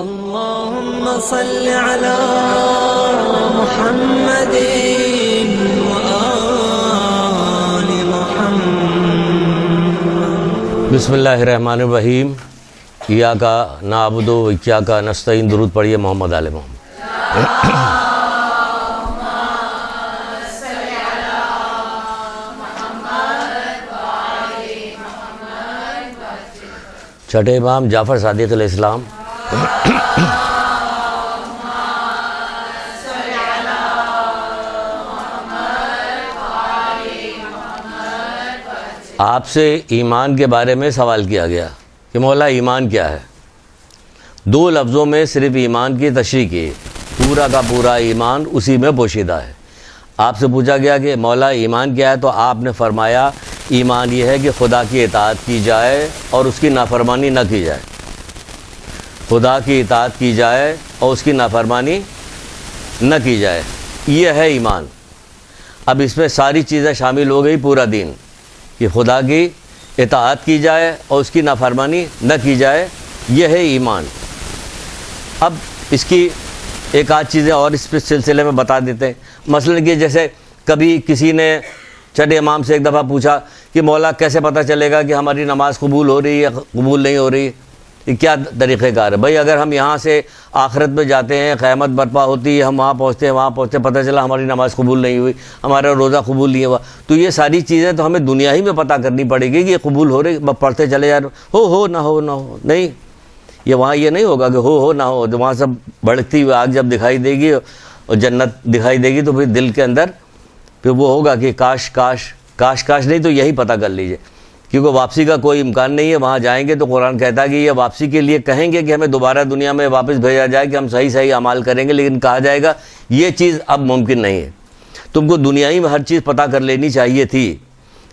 اللهم صل على محمد وآل محمد۔ بسم اللہ الرحمن الرحیم۔ ایاک نعبد و ایاک نستعین۔ درود پڑھیے محمد آل محمد۔ چھٹے امام جعفر صادق علیہ السلام آپ سے ایمان کے بارے میں سوال کیا گیا کہ مولا ایمان کیا ہے؟ دو لفظوں میں صرف ایمان کی تشریح کی، پورا کا پورا ایمان اسی میں پوشیدہ ہے۔ آپ سے پوچھا گیا کہ مولا ایمان کیا ہے، تو آپ نے فرمایا ایمان یہ ہے کہ خدا کی اطاعت کی جائے اور اس کی نافرمانی نہ کی جائے۔ خدا کی اطاعت کی جائے اور اس کی نافرمانی نہ کی جائے، یہ ہے ایمان۔ اب اس میں ساری چیزیں شامل ہو گئی، پورا دین، کہ خدا کی اطاعت کی جائے اور اس کی نافرمانی نہ کی جائے، یہ ہے ایمان۔ اب اس کی ایک آدھ چیزیں اور اس سلسلے میں بتا دیتے ہیں۔ مثلا کہ جیسے کبھی کسی نے چھٹے امام سے ایک دفعہ پوچھا کہ مولا کیسے پتہ چلے گا کہ ہماری نماز قبول ہو رہی ہے یا قبول نہیں ہو رہی ہے؟ یہ کیا طریقہ کار ہے؟ بھائی اگر ہم یہاں سے آخرت میں جاتے ہیں، قیامت برپا ہوتی ہے، ہم وہاں پہنچتے ہیں، پتہ چلا ہماری نماز قبول نہیں ہوئی، ہمارا روزہ قبول نہیں ہوا، تو یہ ساری چیزیں تو ہمیں دنیا ہی میں پتہ کرنی پڑے گی کہ یہ قبول ہو رہی، پڑھتے چلے جا رہے ہو نہ ہو نہیں، یہ وہاں یہ نہیں ہوگا کہ ہو نہ ہو۔ وہاں سب بڑھتی ہوئی آگ جب دکھائی دے گی اور جنت دکھائی دے گی تو پھر دل کے اندر پھر وہ ہوگا کہ کاش نہیں تو یہی پتہ کر لیجئے، کیونکہ واپسی کا کوئی امکان نہیں ہے۔ وہاں جائیں گے تو قرآن کہتا ہے کہ یہ واپسی کے لیے کہیں گے کہ ہمیں دوبارہ دنیا میں واپس بھیجا جائے کہ ہم صحیح اعمال کریں گے، لیکن کہا جائے گا یہ چیز اب ممکن نہیں ہے، تم کو دنیا ہی میں ہر چیز پتہ کر لینی چاہیے تھی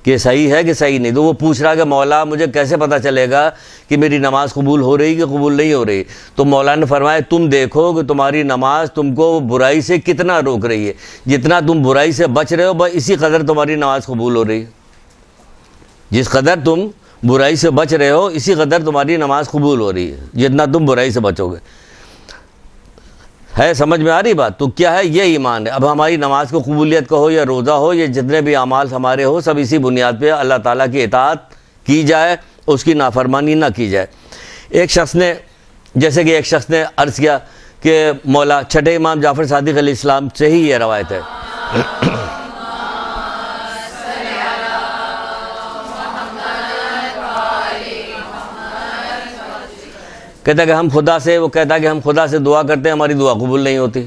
کہ صحیح ہے کہ صحیح نہیں۔ تو وہ پوچھ رہا کہ مولا مجھے کیسے پتہ چلے گا کہ میری نماز قبول ہو رہی کہ قبول نہیں ہو رہی؟ تو مولا نے فرمایا تم دیکھو کہ تمہاری نماز تم کو برائی سے کتنا روک رہی ہے، جتنا تم برائی سے بچ رہے ہو بس اسی قدر تمہاری نماز قبول ہو رہی ہے۔ جس قدر تم برائی سے بچ رہے ہو اسی قدر تمہاری نماز قبول ہو رہی ہے، جتنا تم برائی سے بچو گے۔ ہے سمجھ میں آ رہی بات؟ تو کیا ہے؟ یہ ایمان ہے۔ اب ہماری نماز کو قبولیت کا ہو یا روزہ ہو یا جتنے بھی اعمال ہمارے ہو، سب اسی بنیاد پہ اللہ تعالیٰ کی اطاعت کی جائے، اس کی نافرمانی نہ کی جائے۔ ایک شخص نے عرض کیا کہ مولا، چھٹے امام جعفر صادق علیہ السلام سے ہی یہ روایت ہے، کہتا ہے کہ ہم خدا سے دعا کرتے ہیں، ہماری دعا قبول نہیں ہوتی۔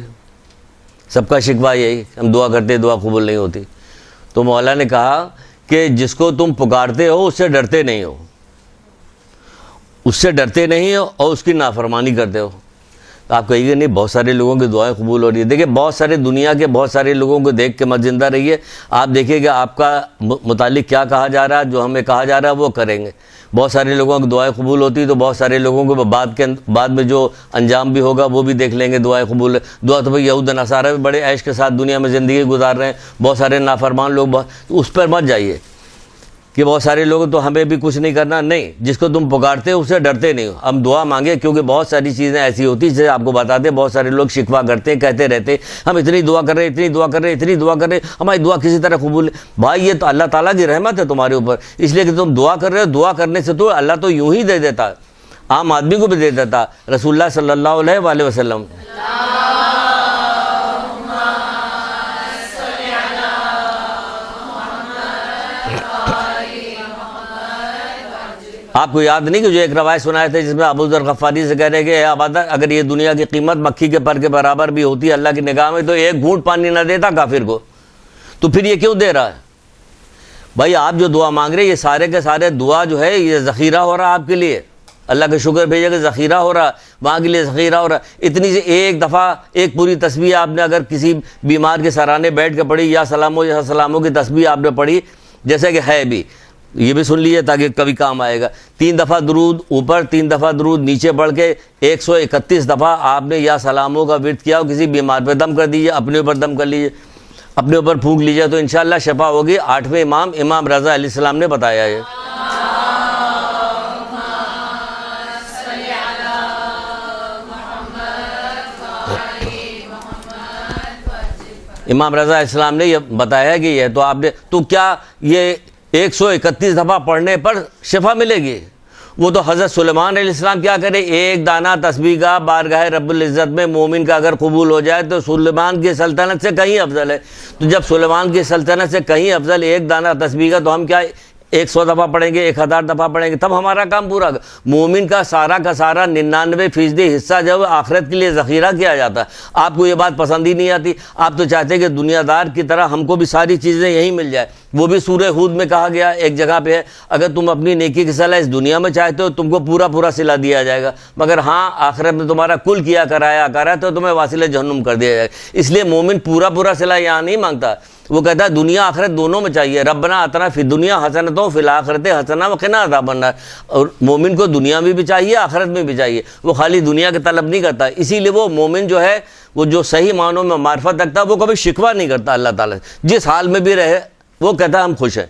سب کا شکوہ یہی، ہم دعا کرتے ہیں، دعا قبول نہیں ہوتی۔ تو مولا نے کہا کہ جس کو تم پکارتے ہو اس سے ڈرتے نہیں ہو، اور اس کی نافرمانی کرتے ہو۔ تو آپ کہیے گا نہیں بہت سارے لوگوں کی دعائیں قبول ہو رہی ہیں۔ دیکھیں بہت سارے دنیا کے بہت سارے لوگوں کو دیکھ کے مت زندہ رہیے، آپ دیکھیے کہ آپ کا متعلق کیا کہا جا رہا ہے، جو ہمیں کہا جا رہا ہے وہ کریں گے۔ بہت سارے لوگوں کی دعائیں قبول ہوتی تو بہت سارے لوگوں کو بعد میں جو انجام بھی ہوگا وہ بھی دیکھ لیں گے، دعائیں قبول ہے۔ دعا تو بھئی یہود نصارہ بھی بڑے عیش کے ساتھ دنیا میں زندگی گزار رہے ہیں، بہت سارے نافرمان لوگ، اس پر مت جائیے کہ بہت سارے لوگ تو ہمیں بھی کچھ نہیں کرنا، نہیں، جس کو تم پکارتے ہو اسے ڈرتے نہیں ہو۔ ہم دعا مانگے، کیونکہ بہت ساری چیزیں ایسی ہوتی ہیں جسے آپ کو بتاتے ہیں، بہت سارے لوگ شکوہ کرتے ہیں، کہتے رہتے ہیں ہم اتنی دعا کر رہے ہیں، ہماری دعا کسی طرح قبول ہے۔ بھائی یہ تو اللہ تعالیٰ کی رحمت ہے تمہارے اوپر، اس لیے کہ تم دعا کر رہے ہو۔ دعا کرنے سے تو اللہ تو یوں ہی دے دیتا، عام آدمی کو بھی دے دیتا۔ رسول اللہ صلی اللہ علیہ وسلم آپ کو یاد نہیں کہ جو ایک روایت سنائے تھے جس میں ابو ذر غفاری سے کہہ رہے کہ اے عبادہ، اگر یہ دنیا کی قیمت مکھی کے پر کے برابر بھی ہوتی ہے اللہ کی نگاہ میں تو ایک گھونٹ پانی نہ دیتا کافر کو، تو پھر یہ کیوں دے رہا ہے؟ بھائی آپ جو دعا مانگ رہے ہیں یہ سارے کے سارے دعا جو ہے یہ ذخیرہ ہو رہا ہے آپ کے لیے، اللہ کا شکر بھیجے کہ ذخیرہ ہو رہا، وہاں کے لیے ذخیرہ ہو رہا۔ اتنی سے ایک دفعہ ایک پوری تسبیح آپ نے اگر کسی بیمار کے سرانے بیٹھ کے پڑھی، یا سلاموں کی تسبیح آپ نے پڑھی، جیسے کہ ہے بھی، یہ بھی سن لیجیے تاکہ کبھی کام آئے گا۔ 3 دفعہ درود اوپر، 3 دفعہ درود نیچے پڑھ کے 131 دفعہ آپ نے یا سلاموں کا ورد کیا، کسی بیمار پہ دم کر دیجیے، اپنے اوپر دم کر لیجیے، اپنے اوپر پھونک لیجیے، تو انشاءاللہ شفا ہوگی۔ 8ویں امام رضا علیہ السلام نے بتایا ہے۔ امام رضا اسلام نے یہ بتایا کہ یہ تو آپ نے تو کیا یہ 131 دفعہ پڑھنے پر شفا ملے گی؟ وہ تو حضرت سلیمان علیہ السلام کیا کرے، ایک دانہ تسبیح کا بارگاہ رب العزت میں مومن کا اگر قبول ہو جائے تو سلیمان کی سلطنت سے کہیں افضل ہے۔ تو جب سلیمان کی سلطنت سے کہیں افضل ایک دانہ تسبیح کا، تو ہم کیا 100 دفعہ پڑھیں گے، 1000 دفعہ پڑھیں گے، تب ہمارا کام پورا۔ مومن کا سارا 99% حصہ جو ہے آخرت کے لیے ذخیرہ کیا جاتا ہے۔ آپ کو یہ بات پسند ہی نہیں آتی، آپ تو چاہتے ہیں کہ دنیا دار کی طرح ہم کو بھی ساری چیزیں یہیں مل جائے۔ وہ بھی سورہ ہود میں کہا گیا ایک جگہ پہ ہے، اگر تم اپنی نیکی کی صلاح اس دنیا میں چاہتے ہو تم کو پورا صلہ دیا جائے گا، مگر ہاں آخرت میں تمہارا کل کیا کرایا تو تمہیں واصل جہنم کر دیا جائے گا۔ اس لیے مومن پورا صلہ یہاں نہیں مانگتا، وہ کہتا ہے دنیا آخرت دونوں میں چاہیے، ربنا آتنا فی الدنیا حسنۃ وفی الآخرۃ حسنۃ وقنا عذاب النار۔ اور مومن کو دنیا میں بھی چاہیے آخرت میں بھی چاہیے، وہ خالی دنیا کی طلب نہیں کرتا۔ اسی لیے وہ مومن جو ہے وہ جو صحیح معنوں میں معرفت رکھتا ہے وہ کبھی شکوہ نہیں کرتا اللہ تعالیٰ سے، جس حال میں بھی رہے وہ کہتا ہے ہم خوش ہیں،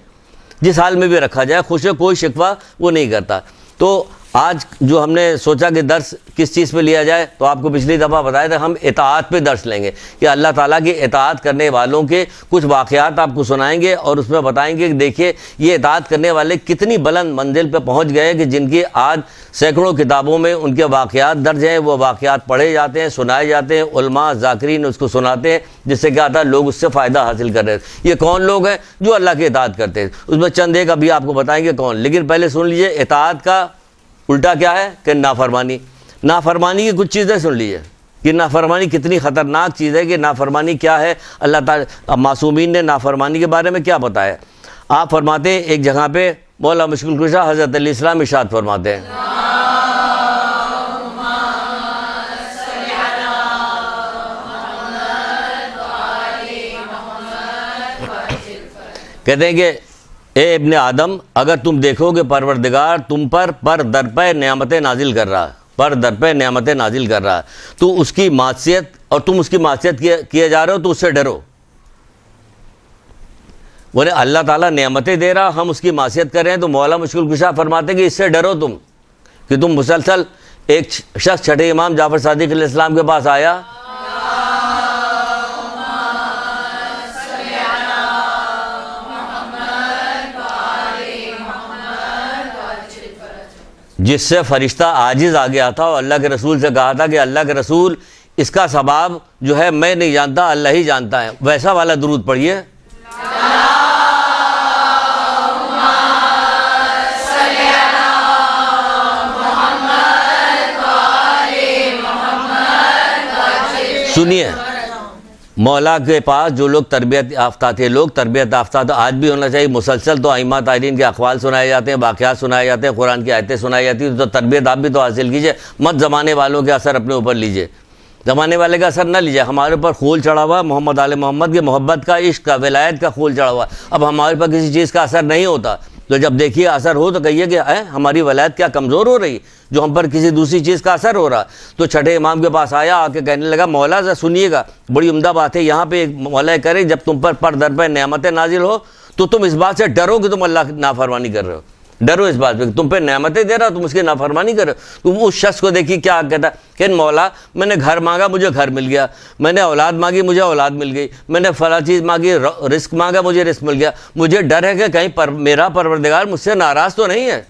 جس حال میں بھی رکھا جائے خوش ہے، کوئی شکوہ وہ نہیں کرتا۔ تو آج جو ہم نے سوچا کہ درس کس چیز پہ لیا جائے، تو آپ کو پچھلی دفعہ بتایا تھا ہم اطاعت پہ درس لیں گے کہ اللہ تعالیٰ کی اطاعت کرنے والوں کے کچھ واقعات آپ کو سنائیں گے اور اس میں بتائیں گے کہ دیکھیے یہ اطاعت کرنے والے کتنی بلند منزل پہ پہنچ گئے کہ جن کی آج سینکڑوں کتابوں میں ان کے واقعات درج ہیں، وہ واقعات پڑھے جاتے ہیں، سنائے جاتے ہیں، علماء ذاکرین اس کو سناتے ہیں، جس سے کیا تھا لوگ اس سے فائدہ حاصل کر رہے ہیں۔ یہ کون لوگ ہیں؟ جو اللہ کی اطاعت کرتے ہیں۔ اس میں چند ایک ابھی آپ کو بتائیں گے کون، لیکن پہلے سن لیجئے اطاعت کا الٹا کیا ہے کہ نافرمانی۔ نافرمانی کی کچھ چیزیں سن لیجئے کہ نافرمانی کتنی خطرناک چیز ہے، کہ نافرمانی کیا ہے۔ اللہ تعالیٰ معصومین نے نافرمانی کے بارے میں کیا بتایا؟ آپ فرماتے ہیں ایک جگہ پہ مولا مشکل کشا حضرت علیہ السلام ارشاد فرماتے ہیں، کہتے ہیں کہ اے ابن آدم، اگر تم دیکھو کہ پروردگار تم پر در پہ نعمتیں نازل کر رہا ہے، تو اس کی معصیت اور تم اس کی معصیت کیے جا رہے ہو تو اس سے ڈرو۔ بولے اللہ تعالیٰ نعمتیں دے رہا، ہم اس کی معصیت کر رہے ہیں، تو مولا مشکل کشا فرماتے ہیں کہ اس سے ڈرو تم، کہ تم مسلسل ایک شخص چھٹے امام جعفر صادق علیہ السلام کے پاس آیا، جس سے فرشتہ عاجز آ گیا تھا اور اللہ کے رسول سے کہا تھا کہ اللہ کے رسول اس کا ثواب جو ہے میں نہیں جانتا، اللہ ہی جانتا ہے۔ ویسا والا درود پڑھیے، سنیے مولا کے پاس جو لوگ تربیت یافتہ تھے، لوگ تربیت یافتہ تو آج بھی ہونا چاہیے، مسلسل تو ائمہ طاہرین کے اقوال سنائے جاتے ہیں، واقعات سنائے جاتے ہیں، قرآن کی آیتیں سنائی جاتی ہیں، تو تربیت آپ بھی تو حاصل کیجئے، مت زمانے والوں کے اثر اپنے اوپر لیجئے، زمانے والے کا اثر نہ لیجئے۔ ہمارے اوپر خول چڑھا ہوا محمد آل محمد کے محبت کا، عشق کا، ولایت کا خول چڑھا ہوا، اب ہمارے اوپر کسی چیز کا اثر نہیں ہوتا، تو جب دیکھیے اثر ہو تو کہیے کہ ہماری ولایت کیا کمزور ہو رہی جو ہم پر کسی دوسری چیز کا اثر ہو رہا۔ تو چھٹے امام کے پاس آیا، آ کے کہنے لگا مولا ذرا سنیے گا، بڑی عمدہ بات ہے، یہاں پہ ایک مولا کرے جب تم پر در پہ نعمتیں نازل ہو تو تم اس بات سے ڈرو کہ تم اللہ کی نافرمانی کر رہے ہو، ڈرو اس بات پہ کہ تم پہ نعمتیں دے رہا تم اس کی نافرمانی کر رہے ہو۔ تم اس شخص کو دیکھیے کیا کہتا ہے کہ مولا میں نے گھر مانگا مجھے گھر مل گیا، میں نے اولاد مانگی مجھے اولاد مل گئی، میں نے فلاں چیز مانگی رزق مانگا مجھے رزق مل گیا، مجھے ڈر ہے کہ کہیں میرا پروردگار مجھ سے ناراض تو نہیں ہے۔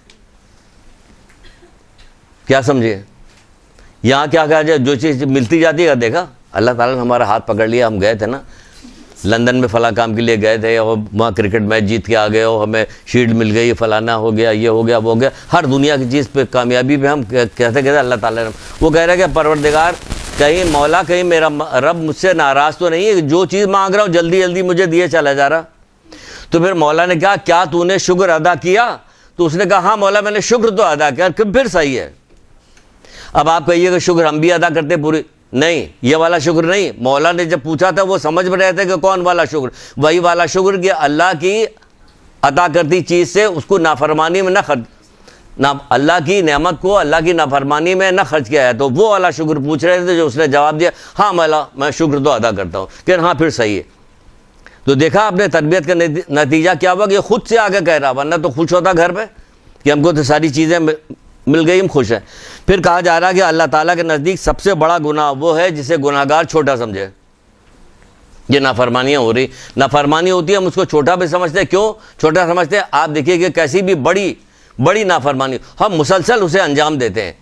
کیا سمجھے یہاں کیا کہا جائے، جو چیز ملتی جاتی ہے، دیکھا اللہ تعالیٰ نے ہمارا ہاتھ پکڑ لیا، ہم گئے تھے نا لندن میں فلاں کام کے لیے گئے تھے، اور وہاں کرکٹ میچ جیت کے آ گئے، اور ہمیں شیلڈ مل گئی، فلانا ہو گیا، یہ ہو گیا، وہ ہو گیا، ہر دنیا کی چیز پہ کامیابی پہ ہم کہتے اللہ تعالیٰ نے، وہ کہہ رہے کہ پروردگار کہیں مولا کہیں میرا رب مجھ سے ناراض تو نہیں ہے، جو چیز مانگ رہا ہوں جلدی جلدی مجھے دیے چلا جا رہا۔ تو پھر مولا نے کہا کیا تو نے شکر ادا کیا؟ تو اس نے کہا ہاں مولا میں نے شکر تو ادا کیا، پھر صحیح ہے۔ اب آپ کہیے کہ شکر ہم بھی ادا کرتے پوری، نہیں یہ والا شکر نہیں، مولا نے جب پوچھا تھا وہ سمجھ میں رہے تھے کہ کون والا شکر، وہی والا شکر کہ اللہ کی عطا کرتی چیز سے اس کو نافرمانی میں نہ اللہ کی نعمت کو اللہ کی نافرمانی میں نہ خرچ کیا ہے، تو وہ والا شکر پوچھ رہے تھے جو اس نے جواب دیا ہاں مولا میں شکر تو ادا کرتا ہوں، کہ ہاں پھر صحیح ہے۔ تو دیکھا آپ نے تربیت کا نتیجہ کیا ہوا کہ خود سے آگے کہہ رہا، ورنہ تو خوش ہوتا گھر پہ کہ ہم کو تو ساری چیزیں مل گئی ہم خوش ہیں۔ پھر کہا جا رہا کہ اللہ تعالیٰ کے نزدیک سب سے بڑا گناہ وہ ہے جسے گناہگار چھوٹا سمجھے، یہ نافرمانیاں ہو رہی. نافرمانی ہوتی ہے ہم اس کو چھوٹا بھی سمجھتے ہیں. کیوں چھوٹا سمجھتے ہیں؟ آپ دیکھیے کہ کیسی بھی بڑی نافرمانی ہم مسلسل اسے انجام دیتے ہیں.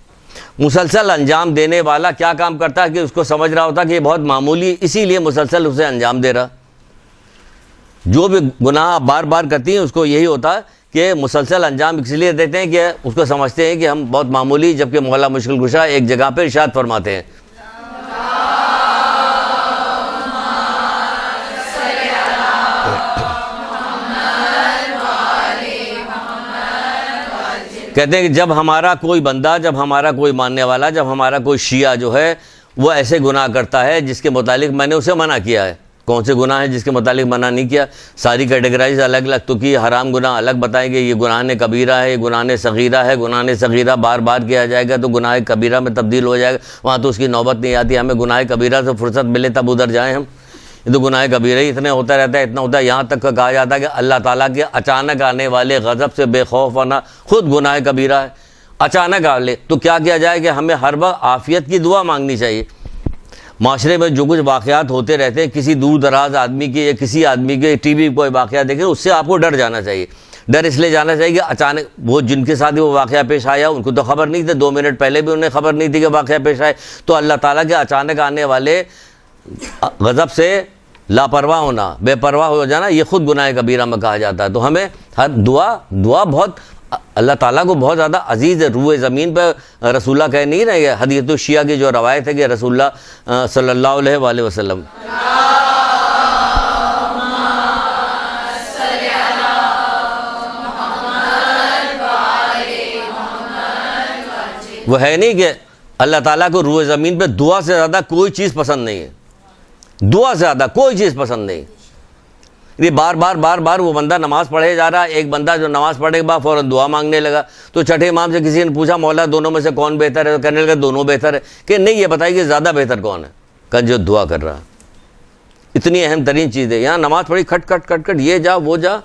مسلسل انجام دینے والا کیا کام کرتا ہے کہ اس کو سمجھ رہا ہوتا کہ یہ بہت معمولی، اسی لیے مسلسل اسے انجام دے رہا. جو بھی گناہ بار بار کرتی ہیں اس کو یہی ہوتا ہے کہ مسلسل انجام اس لیے دیتے ہیں کہ اس کو سمجھتے ہیں کہ ہم بہت معمولی، جبکہ مولا مشکل کشا ایک جگہ پہ ارشاد فرماتے ہیں کہتے ہیں کہ جب ہمارا کوئی بندہ، جب ہمارا کوئی ماننے والا، جب ہمارا کوئی شیعہ جو ہے وہ ایسے گناہ کرتا ہے جس کے متعلق میں نے اسے منع کیا ہے. کون سے گناہ ہیں جس کے متعلق منع نہیں کیا؟ ساری کیٹیگرائز الگ الگ تو کی. حرام گناہ الگ بتائیں گے، یہ گناہ کبیرہ ہے، یہ گناہ صغیرہ ہے. گناہ صغیرہ بار بار کیا جائے گا تو گناہ کبیرہ میں تبدیل ہو جائے گا، وہاں تو اس کی نوبت نہیں آتی. ہمیں گناہ کبیرہ سے فرصت ملے تب ادھر جائیں ہم. یہ تو گناہ کبیرہ ہی اتنا ہوتا رہتا ہے، اتنا ہوتا ہے. یہاں تک کہا جاتا ہے کہ اللہ تعالیٰ کے اچانک آنے والے غضب سے بے خوف ہونا خود گناہ کبیرہ ہے. اچانک آ لے تو کیا کیا جائے کہ ہمیں ہر وقت عافیت کی دعا مانگنی چاہیے. معاشرے میں جو کچھ واقعات ہوتے رہتے ہیں، کسی دور دراز آدمی کے یا کسی آدمی کے ٹی وی کوئی واقعہ دیکھیں، اس سے آپ کو ڈر جانا چاہیے. ڈر اس لیے جانا چاہیے کہ اچانک وہ جن کے ساتھ وہ واقعہ پیش آیا ان کو تو خبر نہیں تھی، 2 منٹ پہلے بھی انہیں خبر نہیں تھی کہ واقعہ پیش آئے. تو اللہ تعالیٰ کے اچانک آنے والے غضب سے لاپرواہ ہونا، بے پرواہ ہو جانا، یہ خود گناہ کبیرہ میں کہا جاتا ہے. تو ہمیں ہر دعا بہت اللہ تعالیٰ کو بہت زیادہ عزیز ہے. روئے زمین پہ رسول اللہ کہہ نہیں رہے. حدیث الشیعہ کی جو روایت ہے کہ رسول اللہ صلی اللہ علیہ وآلہ وسلم وہ ہے نہیں کہ اللہ تعالیٰ کو روئے زمین پہ دعا سے زیادہ کوئی چیز پسند نہیں ہے. دعا سے زیادہ کوئی چیز پسند نہیں. یہ بار بار وہ بندہ نماز پڑھے جا رہا ہے. ایک بندہ جو نماز پڑھنے کے بعد فوراً دعا مانگنے لگا تو چھٹے امام سے کسی نے پوچھا مولا دونوں میں سے کون بہتر ہے؟ تو کہنے لگا دونوں بہتر ہے. کہ نہیں، یہ بتائیے کہ زیادہ بہتر کون ہے؟ کہ جو دعا کر رہا. اتنی اہم ترین چیز ہے. یہاں نماز پڑھی کھٹ کھٹ یہ جا وہ جا،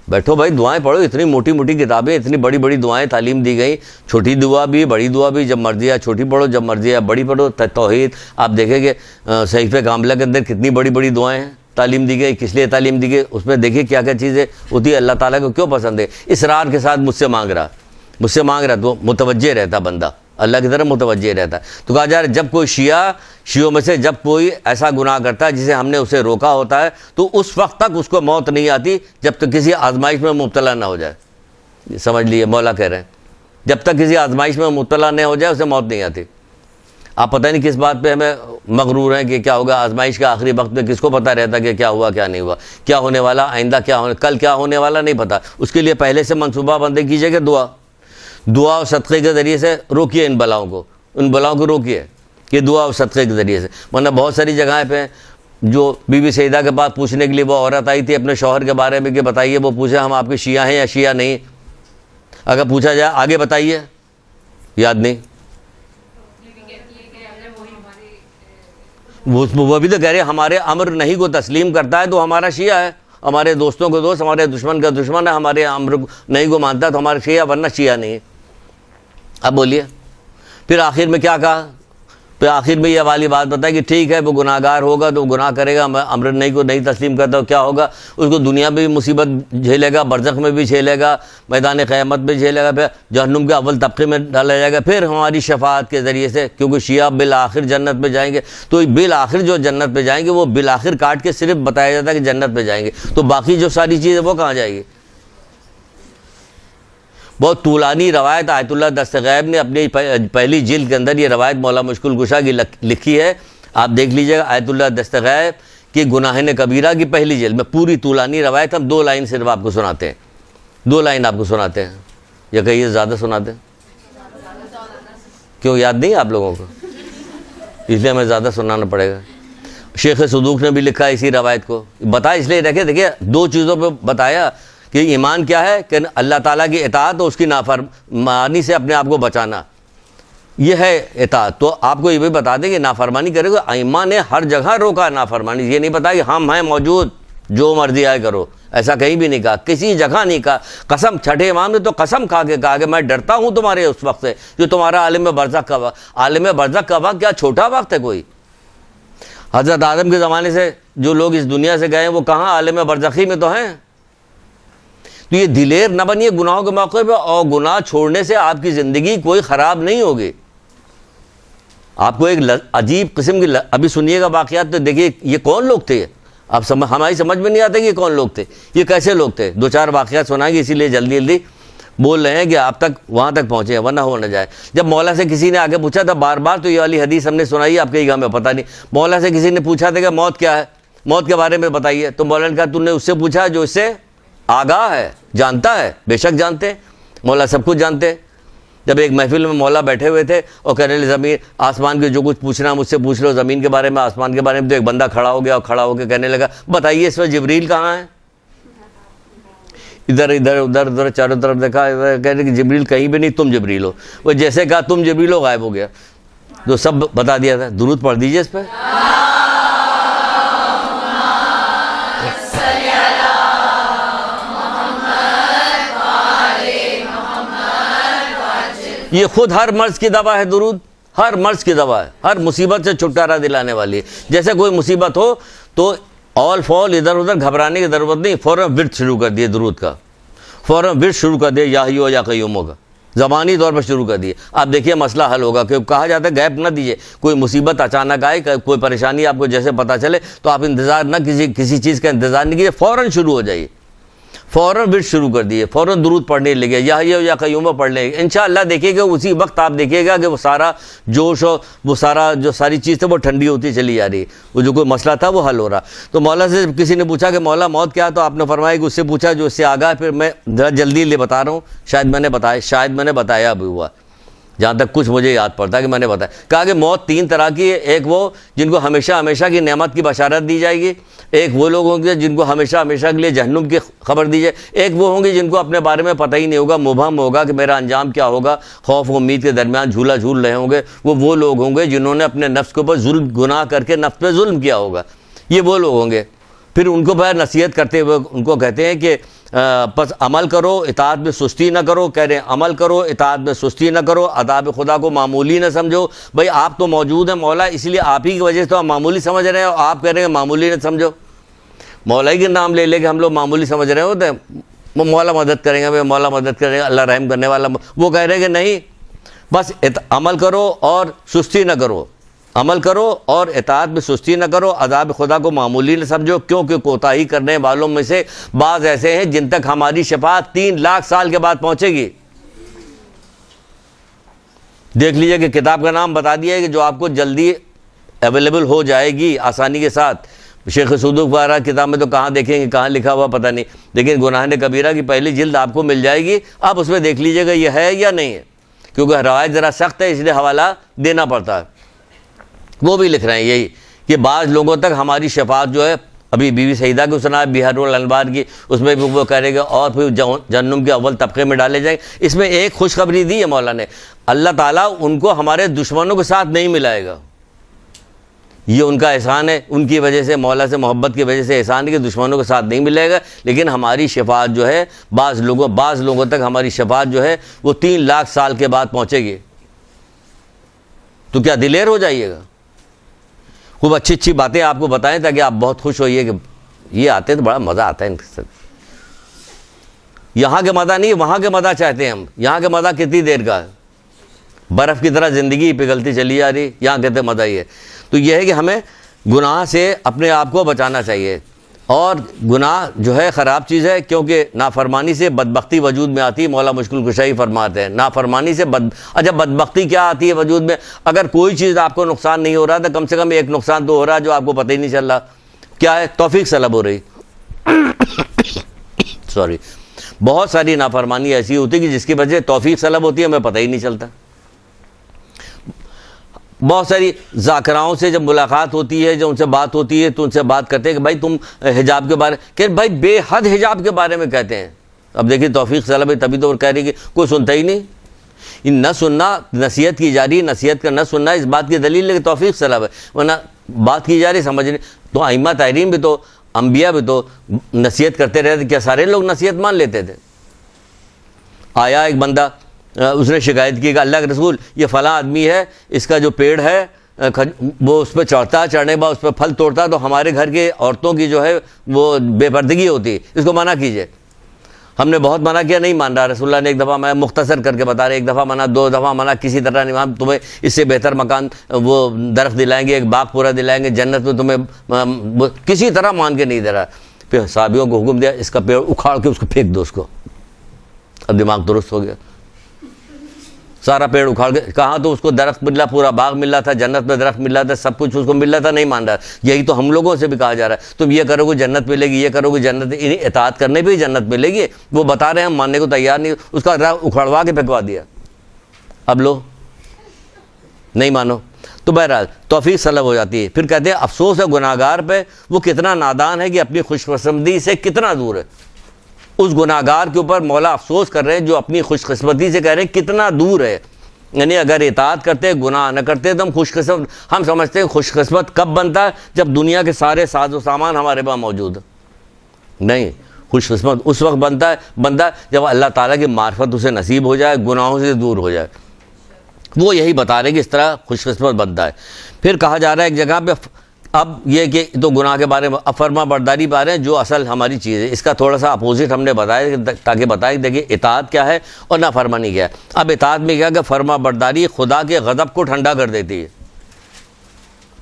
بیٹھو بھائی دعائیں پڑھو. اتنی موٹی موٹی کتابیں، اتنی بڑی بڑی دعائیں تعلیم دی گئی. چھوٹی دعا بھی بڑی دعا بھی، جب مرضی ہے چھوٹی پڑھو، جب مرضی ہے بڑی پڑھو. توحید آپ دیکھیں کہ صحیفہ کاملہ کے اندر کتنی بڑی بڑی دعائیں ہیں تعلیم دی گئی. کس لیے تعلیم دی گئی؟ اس میں دیکھیے کیا کیا چیزیں ہوتی ہے. اللہ تعالیٰ کو کیوں پسند ہے؟ اصرار کے ساتھ مجھ سے مانگ رہا تو متوجہ رہتا بندہ، اللہ کی طرف متوجہ رہتا ہے. تو کہا جا رہا ہے جب کوئی شیعوں میں سے جب کوئی ایسا گناہ کرتا ہے جسے ہم نے اسے روکا ہوتا ہے تو اس وقت تک اس کو موت نہیں آتی جب تک کسی آزمائش میں مبتلا نہ ہو جائے. سمجھ لیے مولا کہہ رہے ہیں جب تک کسی آزمائش میں مبتلا نہ ہو جائے اسے موت نہیں آتی. آپ پتہ نہیں کس بات پہ ہمیں مغرور ہیں کہ کیا ہوگا آزمائش کے آخری وقت میں. کس کو پتہ رہتا کہ کیا ہوا کیا نہیں ہوا، کیا ہونے والا، آئندہ کیا ہونے، کل کیا ہونے والا نہیں پتہ. اس کے لیے پہلے سے منصوبہ بندی کیجئے کہ دعا اور صدقے کے ذریعے سے روکیے ان بلاؤں کو روکیے. یہ دعا اور صدقے کے ذریعے سے. ورنہ بہت ساری جگہیں پہ جو بی بی سیدہ کے پاس پوچھنے کے لیے وہ عورت آئی تھی اپنے شوہر کے بارے میں کہ بتائیے، وہ پوچھے ہم آپ کے شیعہ ہیں یا شیعہ نہیں. اگر پوچھا جائے آگے بتائیے، یاد نہیں. وہ بھی تو کہہ رہے ہمارے امر نہیں کو تسلیم کرتا ہے تو ہمارا شیعہ ہے. ہمارے دوستوں کو دوست، ہمارے دشمن کا دشمن ہے. ہمارے امر نہیں کو مانتا تو ہمارا شیعہ، ورنہ شیعہ نہیں ہے. اب بولیے پھر آخر میں کیا کہا؟ پھر آخر میں یہ والی بات بتائی کہ ٹھیک ہے وہ گناہ گار ہوگا تو گناہ کرے گا، امر نہیں کو نہیں تسلیم کرتا تو کیا ہوگا؟ اس کو دنیا میں بھی مصیبت جھیلے گا، برزخ میں بھی جھیلے گا، میدان قیامت میں جھیلے گا، پھر جہنم کے اول طبقے میں ڈالا جائے گا. پھر ہماری شفاعت کے ذریعے سے، کیونکہ شیعہ بالآخر جنت میں جائیں گے، تو بالآخر جو جنت میں جائیں گے وہ بالآخر کاٹ کے صرف بتایا جاتا ہے کہ جنت میں جائیں گے، تو باقی جو ساری چیزیں وہ کہاں جائے گی؟ بہت طولانی روایت آیت اللہ دست غیب نے اپنی پہلی جلد کے اندر یہ روایت مولا مشکل کشا کی لکھی ہے. آپ دیکھ لیجئے گا آیت اللہ دست غیب کی گناہ کبیرہ کی پہلی جلد میں پوری طولانی روایت. ہم 2 لائن صرف آپ کو سناتے ہیں، 2 لائن آپ کو سناتے ہیں. یا کہیے زیادہ سناتے ہیں؟ کیوں یاد نہیں آپ لوگوں کو؟ اس لیے ہمیں زیادہ سنانا پڑے گا. شیخ صدوق نے بھی لکھا اسی روایت کو. بتا اس لیے رکھے، دیکھیے 2 چیزوں پہ بتایا کہ ایمان کیا ہے کہ اللہ تعالیٰ کی اطاعت اور اس کی نافرمانی سے اپنے آپ کو بچانا، یہ ہے اطاعت. تو آپ کو یہ بھی بتا دیں کہ نافرمانی کرے گا. ایمان نے ہر جگہ روکا نافرمانی. یہ نہیں بتا کہ ہم ہیں موجود جو مرضی آئے کرو، ایسا کہیں بھی نہیں کہا، کسی جگہ نہیں کہا. قسم چھٹے امام نے تو قسم کھا کے کہا کہ میں ڈرتا ہوں تمہارے اس وقت سے جو تمہارا عالم برزخ کا وقت. عالم برزخ کا وقت کیا چھوٹا وقت ہے کوئی؟ حضرت آدم کے زمانے سے جو لوگ اس دنیا سے گئے ہیں وہ کہاں؟ عالم برزخی میں تو ہیں. تو یہ دلیر نہ بنیے گناہوں کے موقع پہ، اور گناہ چھوڑنے سے آپ کی زندگی کوئی خراب نہیں ہوگی. آپ کو ایک عجیب قسم کی ابھی سنیے گا واقعات تو دیکھیے یہ کون لوگ تھے. اب ہماری سمجھ میں نہیں آتا کہ یہ کون لوگ تھے، یہ کیسے لوگ تھے. 2-4 واقعات سنائیں گے، اسی لیے جلدی جلدی بول رہے ہیں کہ آپ تک وہاں تک پہنچے ہیں ورنہ ہو نہ جائے. جب مولا سے کسی نے آگے پوچھا تھا بار بار، تو یہ والی حدیث ہم نے سنائی، آپ کے ہمیں پتہ نہیں. مولا سے کسی نے پوچھا تھا کہ موت کیا ہے، موت کے بارے میں بتائیے. تو مولا نے کہا تم نے اس سے پوچھا جو اس سے آگاہ ہے، جانتا ہے. بے شک جانتے، مولا سب کچھ جانتے. جب ایک محفل میں مولا بیٹھے ہوئے تھے اور کہنے لگے زمین آسمان کے جو کچھ پوچھنا مجھ سے پوچھ لو، زمین کے بارے میں آسمان کے بارے میں. تو ایک بندہ کھڑا ہو گیا اور کھڑا ہو کے کہنے لگا بتائیے اس میں جبریل کہاں ہے. ادھر ادھر ادھر ادھر چاروں طرف دیکھا، کہنے کہ جبریل کہیں بھی نہیں، تم جبریل ہو. وہ جیسے کہا تم جبریل ہو غائب ہو گیا. تو سب بتا دیا تھا. درود پڑھ دیجیے اس پہ. یہ خود ہر مرض کی دوا ہے. درود ہر مرض کی دوا ہے، ہر مصیبت سے چھٹکارا دلانے والی ہے. جیسے کوئی مصیبت ہو تو آل فال ادھر ادھر گھبرانے کی ضرورت نہیں، فوراً ورد شروع کر دیے درود کا، فوراً ورد شروع کر دیے یا ہیو یا قیومو کا، زبانی طور پر شروع کر دیے. آپ دیکھیے مسئلہ حل ہوگا. کہ کہا جاتا ہے گیپ نہ دیجیے. کوئی مصیبت اچانک آئے، کوئی پریشانی آپ کو جیسے پتہ چلے تو آپ انتظار نہ کسی چیز کا انتظار نہیں کیجیے، فوراً شروع ہو جائیے. فوراً ورد شروع کر دیے، فوراً درود پڑھنے لگے، یا ہیو یا قیومو پڑھ لیں. انشاءاللہ دیکھیے گا اسی وقت آپ دیکھیے گا کہ وہ سارا جوش اور وہ سارا جو ساری چیز تھی وہ ٹھنڈی ہوتی چلی جا رہی. وہ جو کوئی مسئلہ تھا وہ حل ہو رہا. تو مولا سے کسی نے پوچھا کہ مولا موت کیا ہے، تو آپ نے فرمایا کہ اس سے پوچھا جو اس سے آگاہ. پھر میں ذرا جلدی لے بتا رہا ہوں، شاید میں نے بتایا بھی ہوا، جہاں تک کچھ مجھے یاد پڑتا ہے کہ میں نے بتایا. کہا کہ موت 3 طرح کی ہے. ایک وہ جن کو ہمیشہ ہمیشہ کی نعمت کی بشارت دی جائے گی، ایک وہ لوگ ہوں گے جن کو ہمیشہ ہمیشہ کے لیے جہنم کی خبر دی جائے، ایک وہ ہوں گے جن کو اپنے بارے میں پتہ ہی نہیں ہوگا، مبہم ہوگا کہ میرا انجام کیا ہوگا، خوف و امید کے درمیان جھولا جھول رہے ہوں گے. وہ لوگ ہوں گے جنہوں نے اپنے نفس کے اوپر گناہ کر کے نفس پہ ظلم کیا ہوگا. یہ وہ لوگ ہوں گے. پھر ان کو بغیر نصیحت کرتے ہوئے ان کو کہتے ہیں کہ پس عمل کرو، اطاعت میں سستی نہ کرو. کہہ رہے ہیں عمل کرو، اطاعت میں سستی نہ کرو، عذاب خدا کو معمولی نہ سمجھو. بھائی آپ تو موجود ہیں مولا، اس لیے آپ ہی کی وجہ سے تو ہم معمولی سمجھ رہے ہیں، اور آپ کہہ رہے ہیں معمولی نہ سمجھو. مولا ہی کے نام لے لے کے ہم لوگ معمولی سمجھ رہے ہوتے ہیں. وہ مولا مدد کریں گے، مولا مدد کریں گے، اللہ رحم کرنے والا. وہ کہہ رہے ہیں کہ نہیں، بس عمل کرو اور سستی نہ کرو. عمل کرو اور اطاعت میں سستی نہ کرو، عذاب خدا کو معمولی نہ سمجھو، کیونکہ کوتاہی کرنے والوں میں سے بعض ایسے ہیں جن تک ہماری شفاعت 3 لاکھ سال کے بعد پہنچے گی. دیکھ لیجئے کہ کتاب کا نام بتا دیا ہے کہ جو آپ کو جلدی اویلیبل ہو جائے گی آسانی کے ساتھ. شیخ صدوق وغیرہ کتاب میں تو کہاں دیکھیں گے، کہاں لکھا ہوا پتہ نہیں، لیکن گناہ کبیرہ کی پہلی جلد آپ کو مل جائے گی. آپ اس میں دیکھ لیجئے گا یہ ہے یا نہیں ہے، کیونکہ روایت ذرا سخت ہے اس لیے حوالہ دینا پڑتا ہے. وہ بھی لکھ رہے ہیں یہی کہ بعض لوگوں تک ہماری شفاعت جو ہے، ابھی بی بی سعیدہ کو سنا بہار الانوار کی، اس میں بھی وہ کہہ رہے گا اور پھر جہنم کے اول طبقے میں ڈالے جائیں. اس میں ایک خوشخبری دی ہے مولا نے، اللہ تعالیٰ ان کو ہمارے دشمنوں کے ساتھ نہیں ملائے گا. یہ ان کا احسان ہے، ان کی وجہ سے، مولا سے محبت کی وجہ سے احسان ہے کہ دشمنوں کے ساتھ نہیں ملے گا. لیکن ہماری شفاعت جو ہے بعض لوگوں تک ہماری شفاعت جو ہے وہ 3 لاکھ سال کے بعد پہنچے گی. تو کیا دلیر ہو جائیے گا. خوب اچھی اچھی باتیں آپ کو بتائیں تاکہ آپ بہت خوش ہوئیے کہ یہ آتے تو بڑا مزہ آتا ہے ان کے ساتھ. یہاں کے مزہ نہیں، وہاں کے مزہ چاہتے ہیں ہم. یہاں کے مزہ کتنی دیر کا ہے، برف کی طرح زندگی پگھلتی چلی جا رہی. یہاں کہتے مزہ ہی ہے. تو یہ ہے کہ ہمیں گناہ سے اپنے آپ کو بچانا چاہیے. اور گناہ جو ہے خراب چیز ہے، کیونکہ نافرمانی سے بدبختی وجود میں آتی ہے. مولا مشکل کشائی فرماتے ہیں نافرمانی سے اچھا بدبختی کیا آتی ہے وجود میں؟ اگر کوئی چیز آپ کو نقصان نہیں ہو رہا تو کم سے کم ایک نقصان تو ہو رہا ہے جو آپ کو پتہ ہی نہیں چل رہا. کیا ہے؟ توفیق سلب ہو رہی. سوری، بہت ساری نافرمانی ایسی ہوتی ہے کہ جس کی وجہ سے توفیق سلب ہوتی ہے، ہمیں پتہ ہی نہیں چلتا. بہت ساری ذاکراؤں سے جب ملاقات ہوتی ہے، جب ان سے بات ہوتی ہے تو ان سے بات کرتے ہیں کہ بھائی تم حجاب کے بارے کہ بھائی بے حد حجاب کے بارے میں کہتے ہیں. اب دیکھیے توفیق سلب ہے، تبھی تو کہہ رہی کہ کوئی سنتا ہی نہیں. نہ سننا، نصیحت کی جا رہی، نصیحت کا نہ سننا اس بات کی دلیل ہے کہ توفیق سلب ہے. ورنہ بات کی جا رہی سمجھنے تو ائمہ طاہرین بھی تو، انبیاء بھی تو نصیحت کرتے رہتے. کیا سارے لوگ نصیحت مان لیتے تھے؟ آیا ایک بندہ، اس نے شکایت کی کہ اللہ کے رسول یہ فلاں آدمی ہے، اس کا جو پیڑ ہے وہ اس پہ چڑھتا ہے, چڑھنے کے بعد اس پہ پھل توڑتا ہے, تو ہمارے گھر کے عورتوں کی جو ہے وہ بے پردگی ہوتی ہے, اس کو منع کیجئے. ہم نے بہت منع کیا, نہیں مان رہا. رسول اللہ نے ایک دفعہ, میں مختصر کر کے بتا رہے, ایک دفعہ منع, 2 دفعہ منع, کسی طرح نہیں. ہم تمہیں اس سے بہتر مکان وہ درخت دلائیں گے, ایک باغ پورا دلائیں گے جنت میں تمہیں, کسی طرح مان کے نہیں دے رہا. پھر صحابیوں کو حکم دیا, اس کا پیڑ اکھاڑ کے اس کو پھینک دو اس کو. اب دماغ درست ہو گیا, سارا پیڑ اکھاڑ کے. کہاں تو اس کو درخت مل رہا, پورا باغ مل رہا تھا, جنت میں درخت مل رہا تھا, سب کچھ اس کو مل رہا تھا, نہیں مان رہا. یہی تو ہم لوگوں سے بھی کہا جا رہا ہے, تم یہ کرو گے جنت ملے گی, یہ کرو گے جنت, اطاعت کرنے پہ ہی جنت ملے گی. وہ بتا رہے ہیں, ہم ماننے کو تیار نہیں, اس کا اکھڑوا کے پھینکوا دیا. اب لو نہیں مانو. تو بہرحال توفیق سلب ہو جاتی ہے. پھر کہتے ہیں افسوس ہے گناہگار پہ, وہ کتنا نادان ہے کہ اپنی خوش قسمتی سے کتنا دور ہے. اس گناہگار کے اوپر مولا افسوس کر رہے ہیں جو اپنی خوش قسمتی سے کہہ رہے ہیں کتنا دور ہے. یعنی اگر اطاعت کرتے, گناہ نہ کرتے تو ہم خوش قسمت. ہم سمجھتے ہیں خوش قسمت کب بنتا ہے, جب دنیا کے سارے ساز و سامان ہمارے پاس موجود ہے. نہیں, خوش قسمت اس وقت بنتا ہے بندہ جب اللہ تعالیٰ کی معرفت اسے نصیب ہو جائے, گناہوں سے دور ہو جائے. وہ یہی بتا رہے کہ اس طرح خوش قسمت بنتا ہے. پھر کہا جا رہا ہے ایک جگہ پہ, اب یہ کہ تو گناہ کے بارے میں فرما برداری پا رہے ہیں جو اصل ہماری چیز ہے. اس کا تھوڑا سا اپوزٹ ہم نے بتایا تاکہ بتائیں دیکھیے اطاعت کیا ہے اور نافرمانی کیا ہے. اب اطاعت میں کیا کہ فرما برداری خدا کے غضب کو ٹھنڈا کر دیتی ہے.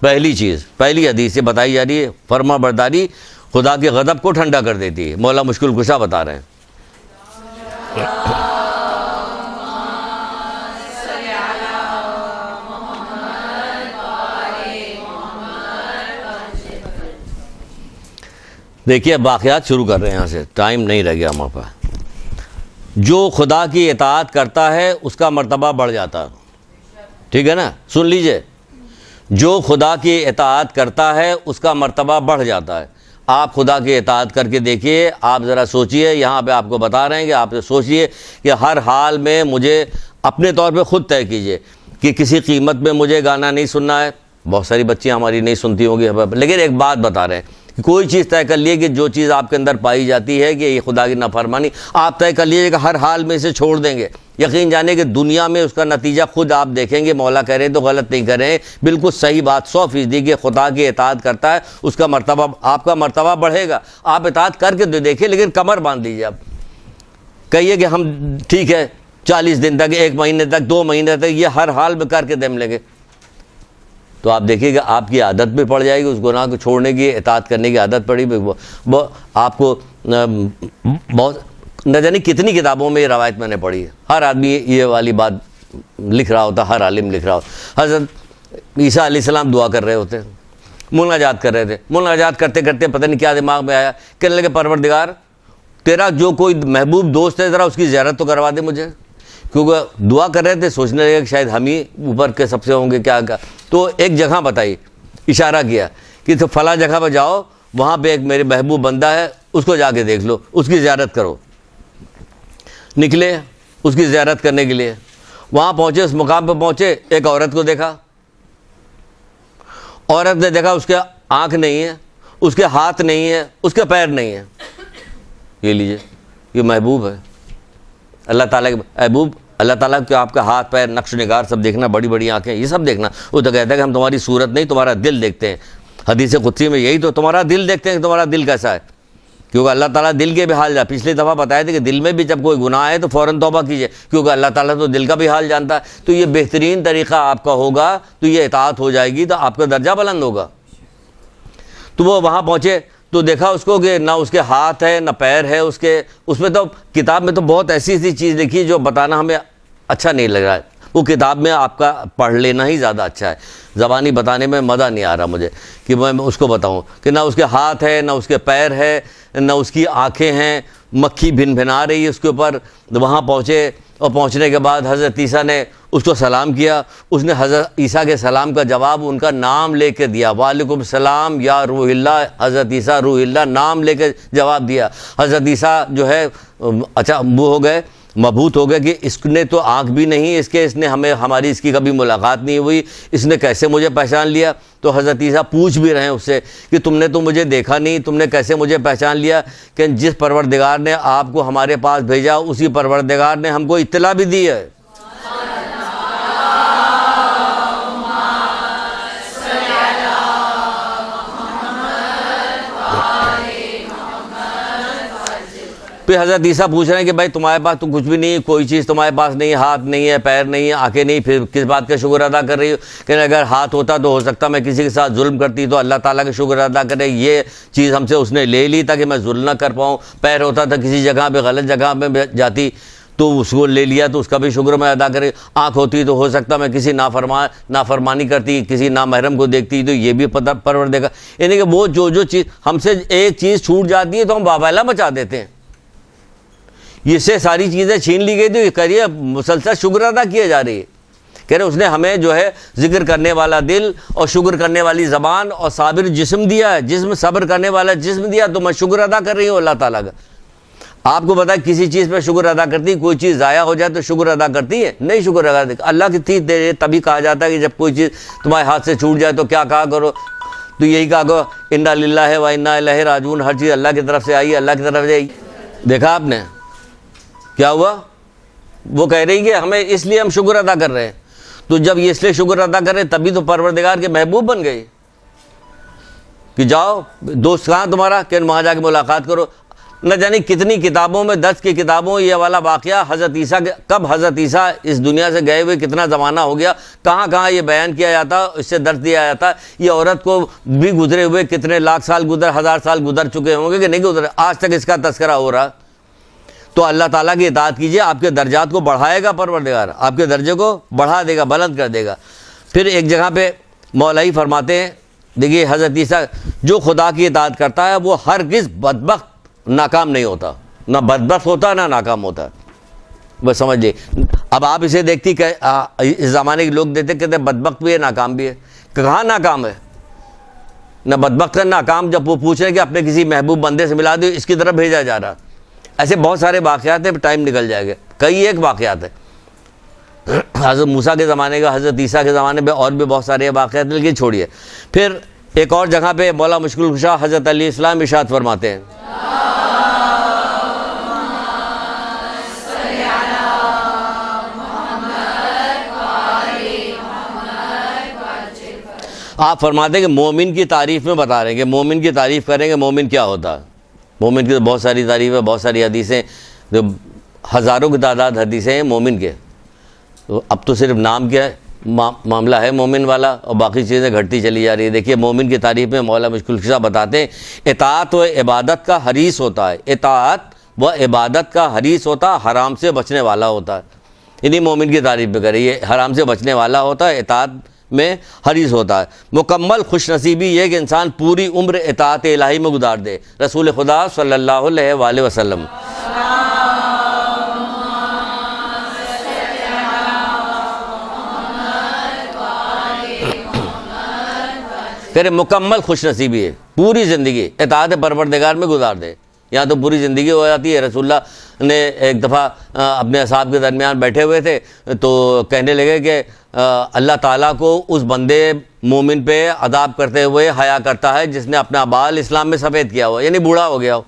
پہلی چیز, پہلی حدیث سے بتائی جا رہی ہے, فرما برداری خدا کے غضب کو ٹھنڈا کر دیتی ہے. مولا مشکل کشا بتا رہے ہیں. دیکھیے اب واقعات شروع کر رہے ہیں یہاں سے, ٹائم نہیں رہ گیا ہمارے پاس. جو خدا کی اطاعت کرتا ہے اس کا مرتبہ بڑھ جاتا ہے. ٹھیک ہے نا, سن لیجئے, جو خدا کی اطاعت کرتا ہے اس کا مرتبہ بڑھ جاتا ہے. آپ خدا کی اطاعت کر کے دیکھیے, آپ ذرا سوچئے, یہاں پہ آپ کو بتا رہے ہیں کہ آپ سوچئے کہ ہر حال میں مجھے اپنے طور پہ خود طے کیجئے کہ کسی قیمت میں مجھے گانا نہیں سننا ہے. بہت ساری بچیاں ہماری نہیں سنتی ہوں گی, لیکن ایک بات بتا رہے ہیں, کوئی چیز طے کر لیے کہ جو چیز آپ کے اندر پائی جاتی ہے کہ یہ خدا کی نافرمانی, آپ طے کر لیجیے کہ ہر حال میں اسے چھوڑ دیں گے. یقین جانے کہ دنیا میں اس کا نتیجہ خود آپ دیکھیں گے. مولا کہہ رہے ہیں تو غلط نہیں کر رہے ہیں, بالکل صحیح بات 100% کہ خدا کی اطاعت کرتا ہے اس کا مرتبہ, آپ کا مرتبہ بڑھے گا. آپ اطاعت کر کے دیکھیں, لیکن کمر باندھ دیجیے. آپ کہیے کہ ہم ٹھیک ہے 40 دن تک, 1 مہینے تک, 2 مہینے تک یہ ہر حال میں کر کے دم لیں گے, تو آپ دیکھیے کہ آپ کی عادت بھی پڑ جائے گی, اس گناہ کو چھوڑنے کی, اطاعت کرنے کی عادت پڑی. آپ کو بہت نہ جانے کتنی کتابوں میں یہ روایت میں نے پڑھی ہے. ہر آدمی یہ والی بات لکھ رہا ہوتا, ہر عالم لکھ رہا ہوتا. حضرت عیسیٰ علیہ السلام دعا کر رہے ہوتے, مناجات کر رہے تھے. مناجات کرتے کرتے پتہ نہیں کیا دماغ میں آیا, کہنے لگے پروردگار تیرا جو کوئی محبوب دوست ہے ذرا اس کی زیارت تو کروا دے مجھے. کیونکہ دعا کر رہے تھے, سوچنے لگے کہ شاید ہم ہی اوپر کے سب سے ہوں گے کیا. تو ایک جگہ بتائی, اشارہ کیا کہ تو فلاں جگہ پہ جاؤ, وہاں پہ ایک میرے محبوب بندہ ہے, اس کو جا کے دیکھ لو, اس کی زیارت کرو. نکلے اس کی زیارت کرنے کے لیے, وہاں پہنچے, اس مقام پہ پہنچے, ایک عورت کو دیکھا. عورت نے دیکھا اس کے آنکھ نہیں ہے, اس کے ہاتھ نہیں ہے, اس کے پیر نہیں ہے. یہ لیجئے, یہ محبوب ہے اللہ تعالیٰ کے محبوب. اللہ تعالیٰ کہ آپ کا ہاتھ پیر نقش نگار سب دیکھنا, بڑی بڑی آنکھیں, یہ سب دیکھنا. وہ تو کہتا ہے کہ ہم تمہاری صورت نہیں تمہارا دل دیکھتے ہیں. حدیث قدسی میں یہی تو, تمہارا دل دیکھتے ہیں کہ تمہارا دل کیسا ہے. کیونکہ اللہ تعالیٰ دل کے بھی حال جا, پچھلی دفعہ بتایا تھے کہ دل میں بھی جب کوئی گناہ ہے تو فوراً توبہ کیجئے, کیونکہ اللہ تعالیٰ تو دل کا بھی حال جانتا ہے. تو یہ بہترین طریقہ آپ کا ہوگا, تو یہ اطاعت ہو جائے گی, تو آپ کا درجہ بلند ہوگا. تو وہ وہاں پہنچے تو دیکھا اس کو کہ نہ اس کے ہاتھ ہے نہ پیر ہے اس کے. اس میں تو کتاب میں تو بہت ایسی ایسی چیز لکھی جو بتانا ہمیں اچھا نہیں لگ رہا ہے. وہ کتاب میں آپ کا پڑھ لینا ہی زیادہ اچھا ہے. زبانی بتانے میں مزہ نہیں آ رہا مجھے کہ میں اس کو بتاؤں کہ نہ اس کے ہاتھ ہے نہ اس کے پیر ہے نہ اس کی آنکھیں ہیں, مکھی بھن بھنا رہی ہے اس کے اوپر. وہاں پہنچے اور پہنچنے کے بعد حضرت عیسیٰ نے اس کو سلام کیا. اس نے حضرت عیسیٰ کے سلام کا جواب ان کا نام لے کے دیا, وعلیکم السلام یا روح اللہ. حضرت عیسیٰ روح اللہ نام لے کے جواب دیا. حضرت عیسیٰ جو ہے اچھا وہ ہو گئے, مبہوت ہو گئے کہ اس نے تو آنکھ بھی نہیں اس نے ہماری اس کی کبھی ملاقات نہیں ہوئی, اس نے کیسے مجھے پہچان لیا. تو حضرت عیسیٰ پوچھ بھی رہے ہیں اس سے کہ تم نے تو مجھے دیکھا نہیں, تم نے کیسے مجھے پہچان لیا. کہ جس پروردگار نے آپ کو ہمارے پاس بھیجا اسی پروردگار نے ہم کو اطلاع بھی دی ہے. پھر حضرت عیسیٰ پوچھ رہے ہیں کہ بھائی تمہارے پاس تو کچھ بھی نہیں ہے، کوئی چیز تمہارے پاس نہیں ہے، ہاتھ نہیں ہے، پیر نہیں ہے، آنکھیں نہیں، پھر کس بات کا شکر ادا کر رہی ہو؟ کہ اگر ہاتھ ہوتا تو ہو سکتا میں کسی کے ساتھ ظلم کرتی، تو اللہ تعالیٰ کا شکر ادا کرے، یہ چیز ہم سے اس نے لے لی تاکہ میں ظلم نہ کر پاؤں، پیر ہوتا تھا کسی جگہ پہ غلط جگہ پہ جاتی تو اس کو لے لیا تو اس کا بھی شکر میں ادا کرے، آنکھ ہوتی تو ہو سکتا میں کسی نافرمانی کرتی، کسی نامحرم کو دیکھتی، تو یہ بھی پتہ پروردگار، یعنی کہ وہ جو چیز ہم سے ایک چیز چھوٹ جاتی ہے تو ہم واویلا مچا دیتے ہیں، یہ سے ساری چیزیں چھین لی گئی تو یہ کریے مسلسل شکر ادا کیے جا رہی ہے، کہہ رہے اس نے ہمیں جو ہے ذکر کرنے والا دل اور شکر کرنے والی زبان اور صابر جسم دیا ہے، جسم صبر کرنے والا جسم دیا، تو میں شکر ادا کر رہی ہوں اللہ تعالیٰ کا۔ آپ کو پتا ہے کسی چیز پہ شکر ادا کرتی، کوئی چیز ضائع ہو جائے تو شکر ادا کرتی ہے؟ نہیں شکر ادا کرتی۔ اللہ کی چیز دے تبھی کہا جاتا ہے کہ جب کوئی چیز تمہارے ہاتھ سے چھوٹ جائے تو کیا کہا کرو، تو یہی کہا کرو انا للہ و انا الیہ راجعون، ہر چیز اللہ کی طرف سے آئی، اللہ کی طرف سے آئی۔ دیکھا آپ نے کیا ہوا؟ وہ کہہ رہی کہ ہمیں اس لیے ہم شکر ادا کر رہے ہیں، تو جب یہ اس لیے شکر ادا کر رہے ہیں تبھی تو پروردگار کے محبوب بن گئے کہ جاؤ دوست کہاں تمہارا، کہ وہاں جا کے ملاقات کرو۔ نہ جانے کتنی کتابوں میں، درس کی کتابوں یہ والا واقعہ حضرت عیسیٰ کے، کب حضرت عیسیٰ اس دنیا سے گئے ہوئے کتنا زمانہ ہو گیا، کہاں کہاں یہ بیان کیا جاتا، اس سے درس دیا جاتا۔ یہ عورت کو بھی گزرے ہوئے کتنے لاکھ سال ہزار سال گزر چکے ہوں گے کہ نہیں گزرے، آج تک اس کا تذکرہ ہو رہا۔ تو اللہ تعالیٰ کی اطاعت کیجئے، آپ کے درجات کو بڑھائے گا پروردگار، آپ کے درجے کو بڑھا دے گا، بلند کر دے گا۔ پھر ایک جگہ پہ مولا ہی فرماتے ہیں، دیکھیے حضرت عیسیٰ، جو خدا کی اطاعت کرتا ہے وہ ہرگز بدبخت ناکام نہیں ہوتا، نہ بدبخت ہوتا نہ ناکام ہوتا، بس سمجھئے۔ اب آپ اسے دیکھتی کہ اس زمانے کے لوگ دیتے کہتے بدبخت بھی ہے ناکام بھی ہے، کہاں ناکام ہے؟ نہ بدبخت ہے ناکام، جب وہ پوچھ رہے کہ اپنے کسی محبوب بندے سے ملا دو، اس کی طرف بھیجا جا رہا۔ ایسے بہت سارے واقعات ہیں، ٹائم نکل جائے گا، کئی ایک واقعات ہیں حضرت موسیٰ کے زمانے کا، حضرت عیسیٰ کے زمانے میں اور بھی بہت سارے واقعات، لیکن چھوڑیے۔ پھر ایک اور جگہ پہ مولا مشکل کشا حضرت علیہ السلام ارشاد فرماتے ہیں، آپ فرماتے ہیں کہ مومن کی تعریف میں بتا رہے ہیں کہ مومن کی تعریف کریں گے مومن کیا ہوتا ہے۔ مومن کی تو بہت ساری تعریف ہے، بہت ساری حدیثیں، ہزاروں کی تعداد حدیثیں ہیں مومن کے، تو اب تو صرف نام کیا معاملہ ہے مومن والا، اور باقی چیزیں گھٹتی چلی جا رہی ہے۔ دیکھیے مومن کی تعریف میں مولا مشکل کشا بتاتے ہیں، اطاعت و عبادت کا حریص ہوتا ہے، اطاعت و عبادت کا حریص ہوتا ہے، حرام سے بچنے والا ہوتا ہے۔ انہیں مومن کی تعریف پہ کرے، یہ حرام سے بچنے والا ہوتا ہے، اطاعت میں حریص ہوتا ہے۔ مکمل خوش نصیبی یہ کہ انسان پوری عمر اطاعت الہی میں گزار دے، رسول خدا صلی اللہ علیہ وآلہ وسلم۔ کہ مکمل خوش نصیبی ہے، پوری زندگی اطاعت پروردگار میں گزار دے، یہاں تو پوری زندگی ہو جاتی ہے۔ رسول اللہ نے ایک دفعہ اپنے اصحاب کے درمیان بیٹھے ہوئے تھے تو کہنے لگے کہ اللہ تعالیٰ کو اس بندے مومن پہ عذاب کرتے ہوئے حیا کرتا ہے جس نے اپنا بال اسلام میں سفید کیا ہوا، یعنی بوڑھا ہو گیا ہو،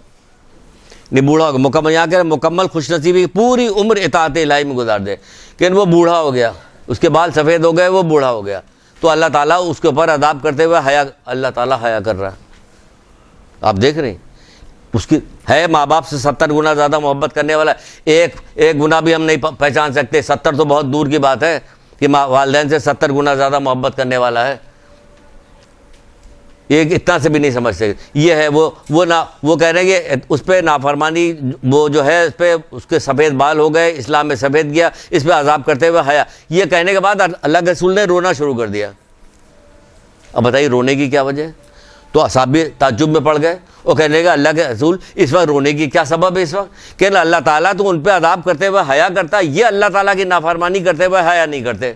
نہیں بوڑھا ہو گیا، مکمل یہاں کہ مکمل خوش نصیبی پوری عمر اطاعت الہی میں گزار دے، کہ وہ بوڑھا ہو گیا، اس کے بال سفید ہو گئے، وہ بوڑھا ہو گیا، تو اللہ تعالیٰ اس کے اوپر عذاب کرتے ہوئے حیا، اللہ تعالیٰ حیا کر رہا ہے۔ آپ دیکھ رہے ہیں اس کی ہے ماں باپ سے 70 گنا زیادہ محبت کرنے والا، ایک گنا بھی ہم نہیں پہچان سکتے، 70 تو بہت دور کی بات ہے کہ والدین سے 70 گنا زیادہ محبت کرنے والا ہے، یہ اتنا سے بھی نہیں سمجھ سکتے۔ یہ ہے وہ کہہ رہے ہیں کہ اس پہ نافرمانی، وہ جو ہے اس پہ اس کے سفید بال ہو گئے، اسلام میں سفید گیا، اس پہ عذاب کرتے ہوئے حیا، یہ کہنے کے بعد اللہ کے رسول نے رونا شروع کر دیا۔ اب بتائیے رونے کی کیا وجہ ہے؟ تو اصحاب بھی تعجب میں پڑ گئے، وہ کہنے لگا اللہ کے رسول اس وقت رونے کی کیا سبب ہے؟ اس وقت کہ اللہ تعالیٰ تو ان پہ عذاب کرتے ہوئے حیا کرتا ہے، یہ اللہ تعالیٰ کی نافرمانی کرتے ہوئے حیا نہیں کرتے۔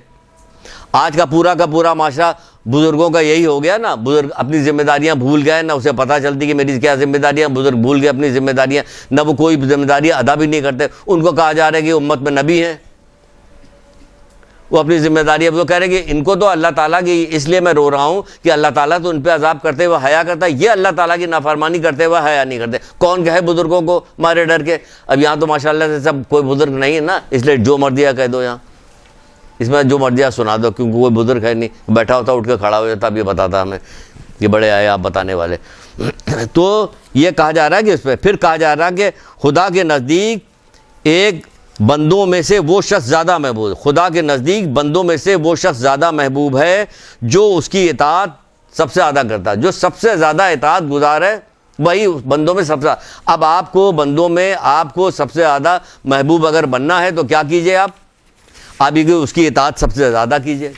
آج کا پورا معاشرہ بزرگوں کا یہی ہو گیا نا، بزرگ اپنی ذمہ داریاں بھول گئے، نہ اسے پتہ چلتی کہ میری کیا ذمہ داریاں، بزرگ بھول گئے اپنی ذمہ داریاں، نہ وہ کوئی ذمہ داریاں ادا بھی نہیں کرتے۔ ان کو کہا جا رہا ہے کہ امت میں نبی ہیں، وہ اپنی ذمہ داریاں، وہ کہہ رہے ہیں کہ ان کو تو اللہ تعالیٰ کی، اس لیے میں رو رہا ہوں کہ اللہ تعالیٰ تو ان پہ عذاب کرتے ہوئے حیا کرتا ہے، یہ اللہ تعالیٰ کی نافرمانی کرتے ہوئے حیا نہیں کرتے۔ کون کہے بزرگوں کو مارے ڈر کے؟ اب یہاں تو ماشاءاللہ سے سب کوئی بزرگ نہیں ہے نا، اس لیے جو مرضیہ کہہ دو، یہاں اس میں جو مرضیہ سنا دو، کیونکہ کوئی بزرگ ہے نہیں، بیٹھا ہوتا اٹھ کے کھڑا ہو جاتا، اب یہ بتاتا ہمیں یہ بڑے آئے آپ بتانے والے. تو یہ کہا جا رہا ہے کہ اس پہ پھر کہا جا رہا ہے کہ خدا کے نزدیک ایک بندوں میں سے وہ شخص زیادہ محبوب، خدا کے نزدیک بندوں میں سے وہ شخص زیادہ محبوب ہے جو اس کی اطاعت سب سے زیادہ کرتا ہے. جو سب سے زیادہ اطاعت گزار ہے وہی بندوں میں سب سے. اب آپ کو بندوں میں آپ کو سب سے زیادہ محبوب اگر بننا ہے تو کیا کیجئے، آپ اس کی اطاعت سب سے زیادہ کیجئے.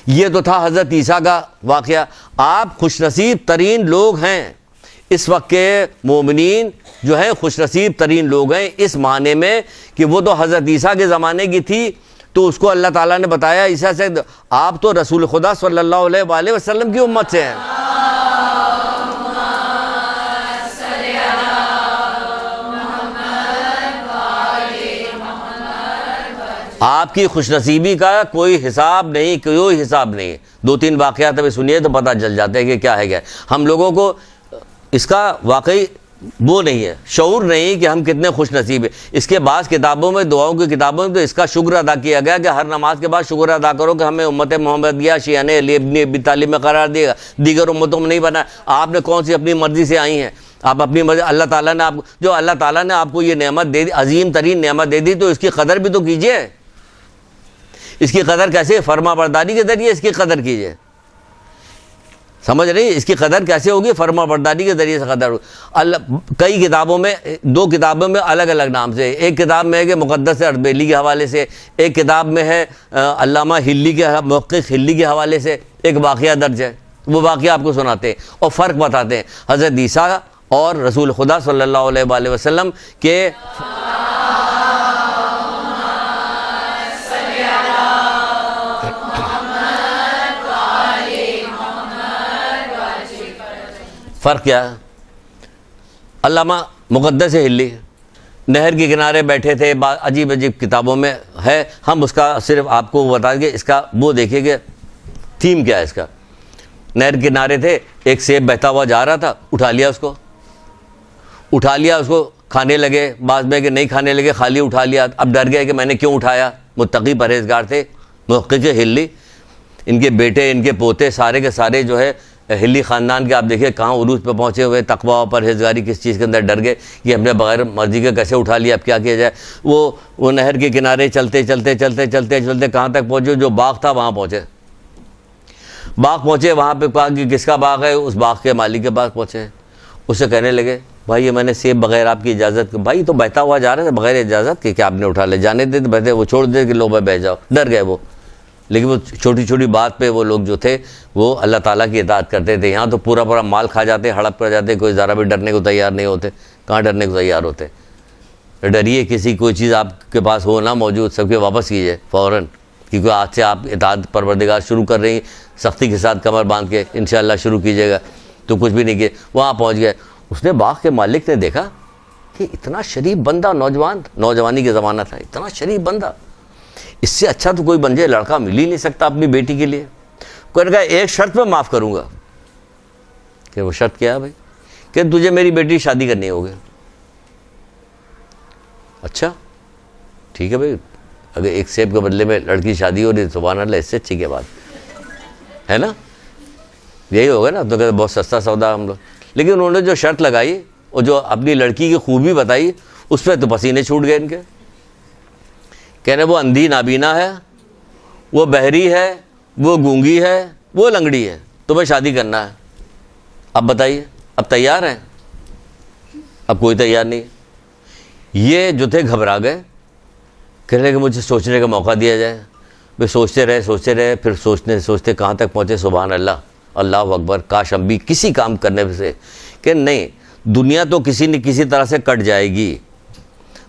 یہ تو تھا حضرت عیسیٰ کا واقعہ. آپ خوش نصیب ترین لوگ ہیں، اس وقت کے مومنین جو ہیں خوش نصیب ترین لوگ ہیں، اس معنی میں کہ وہ تو حضرت عیسیٰ کے زمانے کی تھی تو اس کو اللہ تعالیٰ نے بتایا عیسیٰ سے آپ تو رسول خدا صلی اللہ علیہ وآلہ وسلم کی امت سے ہیں. آپ کی خوش نصیبی کا کوئی حساب نہیں، کوئی حساب نہیں. 2-3 واقعات ابھی سنیے تو پتہ چل جاتے ہیں کہ کیا ہے. ہم لوگوں کو اس کا واقعی وہ نہیں ہے، شعور نہیں کہ ہم کتنے خوش نصیب ہیں. اس کے بعض کتابوں میں، دعاؤں کی کتابوں میں تو اس کا شکر ادا کیا گیا کہ ہر نماز کے بعد شکر ادا کرو کہ ہمیں امت محمدیہ شیعہ نے علی ابن ابی طالب میں قرار دیا، دیگر امتوں میں نہیں بنا. آپ نے کون سی اپنی مرضی سے آئی ہیں؟ آپ اپنی مرضی. اللہ تعالیٰ نے اللہ تعالیٰ نے آپ کو یہ نعمت دے دی، عظیم ترین نعمت دے دی، تو اس کی قدر بھی تو کیجئے. اس کی قدر کیسے؟ فرما برداری کے ذریعے اس کی قدر کیجئے. سمجھ رہی؟ اس کی قدر کیسے ہوگی؟ فرما برداری کے ذریعے سے قدر ہوگی. کئی کتابوں میں، 2 کتابوں میں الگ الگ نام سے. ایک کتاب میں ہے کہ مقدس اردبیلی کے حوالے سے، ایک کتاب میں ہے علامہ ہلی کے محقق ہلی کے حوالے سے ایک واقعہ درج ہے. وہ واقعہ آپ کو سناتے ہیں اور فرق بتاتے ہیں حضرت عیسیٰ اور رسول خدا صلی اللہ علیہ وآلہ وسلم کے. فرق کیا ہے؟ علامہ مقدس ہلی نہر کے کنارے بیٹھے تھے، عجیب عجیب کتابوں میں ہے. ہم اس کا صرف آپ کو بتا دیں، اس کا وہ دیکھیں کہ تھیم کیا ہے اس کا. نہر کے کنارے تھے، ایک سیب بہتا ہوا جا رہا تھا، اٹھا لیا اس کو کھانے لگے. بعض میں کہ نہیں کھانے لگے، خالی اٹھا لیا. اب ڈر گئے کہ میں نے کیوں اٹھایا. متقی پرہیزگار تھے محقق ہلی. ان کے بیٹے، ان کے پوتے سارے کے سارے جو ہے ہلی خاندان کے آپ دیکھیں کہاں عروج پہ پہنچے ہوئے. تقویٰ اور پرہیزگاری کس چیز کے اندر ڈر گئے کہ ہم نے بغیر مرضی کے کیسے اٹھا لیا، اب کیا کیا جائے. وہ نہر کے کنارے چلتے کہاں تک پہنچے؟ جو باغ تھا وہاں پہنچے. وہاں پہ کہا کہ کس کا باغ ہے؟ اس باغ کے مالک کے پاس پہنچے. اسے کہنے لگے بھائی یہ میں نے سیب بغیر آپ کی اجازت کے، بھائی تو بہتا ہوا جا رہا تھا بغیر اجازت کے، کیا آپ نے اٹھا لے؟ جانے دے بہتے، وہ چھوڑ دے کہ لو بھائی بہ جاؤ. ڈر گئے وہ. لیکن وہ چھوٹی چھوٹی بات پہ وہ لوگ جو تھے وہ اللہ تعالیٰ کی اطاعت کرتے تھے. یہاں تو پورا مال کھا جاتے، ہڑپ کر جاتے، کوئی ذرا بھی ڈرنے کو تیار نہیں ہوتے. کہاں ڈرنے کو تیار ہوتے؟ ڈریے کسی کوئی چیز آپ کے پاس ہو نہ موجود، سب کے واپس کیجیے فوراً، کیونکہ آج سے آپ اطاعت پروردگار شروع کر رہی ہیں. سختی کے ساتھ کمر باندھ کے انشاءاللہ شروع کیجیے گا تو کچھ بھی نہیں کیے. وہاں پہنچ گئے. اس نے باغ کے مالک نے دیکھا کہ اتنا شریف بندہ، نوجوانی کے زمانہ تھا، اتنا شریف بندہ، اس سے اچھا تو کوئی بن جائے لڑکا مل ہی نہیں سکتا اپنی بیٹی کے لیے. کوئی نے کہا ایک شرط پہ معاف کروں گا. کہ وہ شرط کیا ہے بھائی؟ کہ تجھے میری بیٹی شادی کرنی ہوگی. اچھا ٹھیک ہے بھائی، اگر ایک سیب کے بدلے میں لڑکی شادی ہو رہی سبحان اللہ، اس سے اچھی کی بات ہے نا. یہی ہوگا نا. تو کہتے بہت سستا سودا ہم لوگ. لیکن انہوں نے جو شرط لگائی اور جو اپنی لڑکی کی خوبی بتائی، اس پہ تو پسینے چھوٹ گئے ان کے. کہنے وہ اندھی نابینا ہے، وہ بہری ہے، وہ گونگی ہے، وہ لنگڑی ہے، تمہیں شادی کرنا ہے. اب بتائیے، اب تیار ہیں؟ اب کوئی تیار نہیں. یہ جو تھے گھبرا گئے. کہنے کہ مجھے سوچنے کا موقع دیا جائے. وہ سوچتے رہے پھر سوچتے کہاں تک پہنچے. سبحان اللہ، اللہ اکبر. کاش ہم بھی کسی کام کرنے سے کہ نہیں، دنیا تو کسی نہ کسی طرح سے کٹ جائے گی.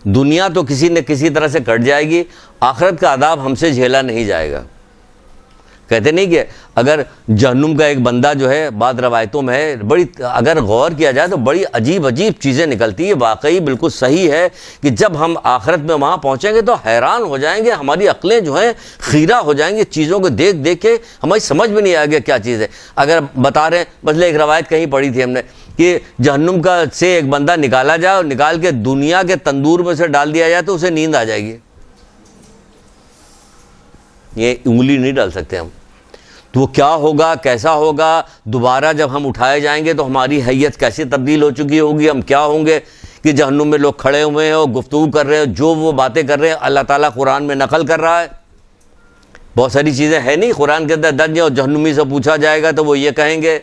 دنیا تو کسی نہ کسی طرح سے کٹ جائے گی. آخرت کا عذاب ہم سے جھیلا نہیں جائے گا. کہتے نہیں کہ اگر جہنم کا ایک بندہ جو ہے، بعض روایتوں میں ہے، بڑی اگر غور کیا جائے تو بڑی عجیب چیزیں نکلتی ہیں. واقعی بالکل صحیح ہے کہ جب ہم آخرت میں وہاں پہنچیں گے تو حیران ہو جائیں گے. ہماری عقلیں جو ہیں خیرہ ہو جائیں گے چیزوں کو دیکھ کے. ہماری سمجھ میں نہیں آئے گا کیا چیز ہے. اگر بتا رہے ہیں، مثلا ایک روایت کہیں پڑھی تھی ہم نے کہ جہنم کا سے ایک بندہ نکالا جائے اور نکال کے دنیا کے تندور میں سے ڈال دیا جائے تو اسے نیند آ جائے گی. یہ انگلی نہیں ڈال سکتے ہم. تو وہ کیا ہوگا، کیسا ہوگا، دوبارہ جب ہم اٹھائے جائیں گے تو ہماری حیت کیسے تبدیل ہو چکی ہوگی، ہم کیا ہوں گے کہ جہنم میں لوگ کھڑے ہوئے ہیں اور گفتگو کر رہے ہیں، جو وہ باتیں کر رہے ہیں اللہ تعالیٰ قرآن میں نقل کر رہا ہے. بہت ساری چیزیں ہیں نہیں قرآن کے اندر درج ہیں، اور جہنمی سے پوچھا جائے گا تو وہ یہ کہیں گے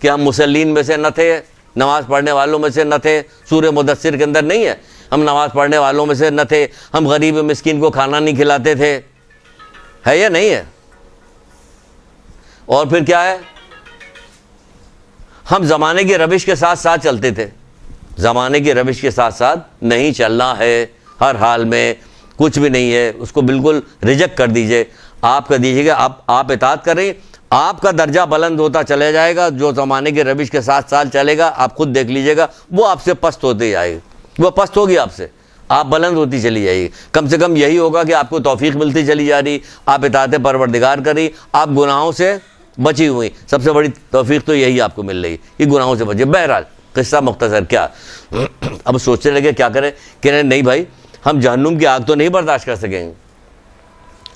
کہ ہم مسلین میں سے نہ تھے، نماز پڑھنے والوں میں سے نہ تھے. سورہ مدثر کے اندر نہیں ہے ہم نماز پڑھنے والوں میں سے نہ تھے، ہم غریب مسکین کو کھانا نہیں کھلاتے تھے، ہے یا نہیں ہے؟ اور پھر کیا ہے، ہم زمانے کی روش کے ساتھ ساتھ چلتے تھے. زمانے کی روش کے ساتھ ساتھ نہیں چلنا ہے، ہر حال میں کچھ بھی نہیں ہے، اس کو بالکل ریجیکٹ کر دیجئے. آپ کا دیجیے گا، آپ اطاعت کریں، آپ کا درجہ بلند ہوتا چلے جائے گا. جو زمانے کے روش کے ساتھ ساتھ چلے گا آپ خود دیکھ لیجئے گا وہ آپ سے پست ہوتے جائے گا، وہ پست ہوگی آپ سے، آپ بلند ہوتی چلی جائے گی. کم سے کم یہی ہوگا کہ آپ کو توفیق ملتی چلی جا رہی، آپ اطاعت پروردگار کری، آپ گناہوں سے بچی ہوئی. سب سے بڑی توفیق تو یہی آپ کو مل رہی کہ گناہوں سے بچے. بہرحال قصہ مختصر کیا، اب سوچنے لگے کیا کریں، کہ نہیں بھائی ہم جہنم کی آگ تو نہیں برداشت کر سکیں گے،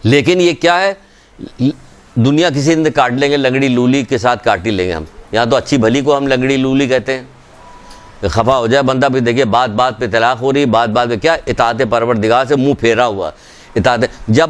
لیکن یہ کیا ہے، دنیا کسی دن کاٹ لیں گے، لنگڑی لولی کے ساتھ کاٹ ہی لیں گے ہم. یہاں تو اچھی بھلی کو ہم لنگڑی لولی کہتے ہیں، خفا ہو جائے بندہ. بھی دیکھیے بات بات پہ طلاق ہو رہی، بات بات پہ کیا، اطاعت پروردگار سے منہ پھیرا ہوا. اطاعت جب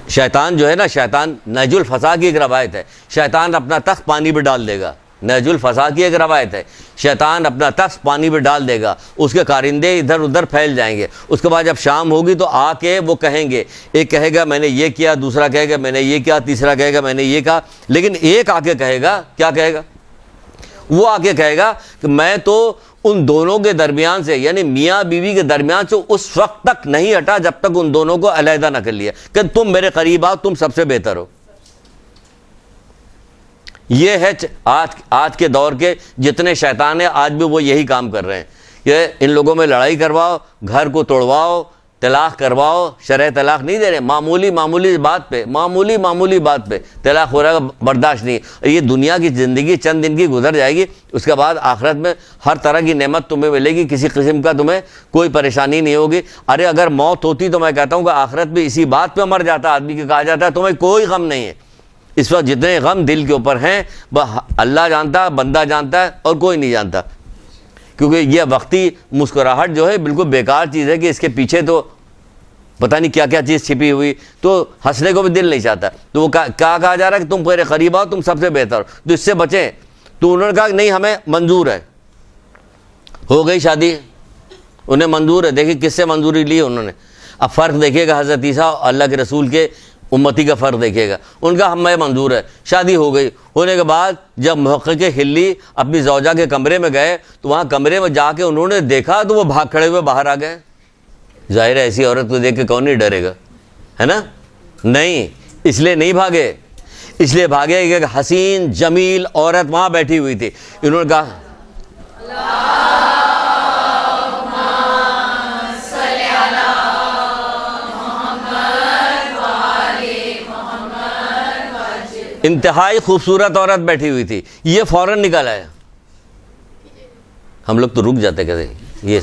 شیطان جو ہے نا، شیطان نہج الفسا کی ایک روایت ہے، شیطان اپنا تخت پانی پہ ڈال دے گا. نہج الفسا کی ایک روایت ہے، شیطان اپنا تخت پانی پہ ڈال دے گا، اس کے کارندے ادھر ادھر پھیل جائیں گے. اس کے بعد جب شام ہوگی تو آ کے وہ کہیں گے، ایک کہے گا میں نے یہ کیا، دوسرا کہے گا میں نے یہ کیا، تیسرا کہے گا میں نے یہ کہا. لیکن ایک آ کے کہے گا، کیا کہے گا، وہ آ کے کہے گا کہ میں تو ان دونوں کے درمیان سے، یعنی میاں بیوی کے درمیان سے اس وقت تک نہیں ہٹا جب تک ان دونوں کو علیحدہ نہ کر لیا، کہ تم میرے قریب آؤ، تم سب سے بہتر ہو. یہ ہے آج کے دور کے جتنے شیطان ہیں، آج بھی وہ یہی کام کر رہے ہیں کہ ان لوگوں میں لڑائی کرواؤ، گھر کو توڑواؤ، طلاق کرواؤ. شرع طلاق نہیں دے رہے، معمولی بات پہ طلاق ہو رہا ہے، برداشت نہیں. یہ دنیا کی زندگی چند دن کی گزر جائے گی، اس کے بعد آخرت میں ہر طرح کی نعمت تمہیں ملے گی، کسی قسم کا تمہیں کوئی پریشانی نہیں ہوگی. ارے اگر موت ہوتی تو میں کہتا ہوں کہ آخرت بھی اسی بات پہ مر جاتا آدمی، کہ کہا جاتا ہے تمہیں کوئی غم نہیں ہے. اس وقت جتنے غم دل کے اوپر ہیں اللہ جانتا، بندہ جانتا ہے، اور کوئی نہیں جانتا. کیونکہ یہ وقتی مسکراہٹ جو ہے بالکل بیکار چیز ہے، کہ اس کے پیچھے تو پتہ نہیں کیا کیا چیز چھپی ہوئی، تو ہنسنے کو بھی دل نہیں چاہتا. تو وہ کیا کہا جا رہا ہے کہ تم میرے قریب آؤ، تم سب سے بہتر ہو، تو اس سے بچیں. تو انہوں نے کہا کہ نہیں ہمیں منظور ہے. ہو گئی شادی، انہیں منظور ہے. دیکھیے کس سے منظوری لی انہوں نے. اب فرق دیکھیے گا حضرت عیسیٰ اللہ کے رسول کے امتی کا فرق دیکھیے گا. ان کا ہمیں منظور ہے. شادی ہو گئی، ہونے کے بعد جب محقق ہلی اپنی زوجہ کے کمرے میں گئے تو وہاں کمرے میں جا کے انہوں نے دیکھا تو وہ بھاگ کھڑے ہوئے باہر آ گئے. ظاہر ہے ایسی عورت کو دیکھ کے کون نہیں ڈرے گا، ہے نا؟ نہیں، اس لیے نہیں بھاگے، اس لیے بھاگے کہ حسین جمیل عورت وہاں بیٹھی ہوئی تھی. انہوں نے کہا انتہائی خوبصورت عورت بیٹھی ہوئی تھی، یہ فوراً نکل آیا. ہم لوگ تو رک جاتے، کہتے یہ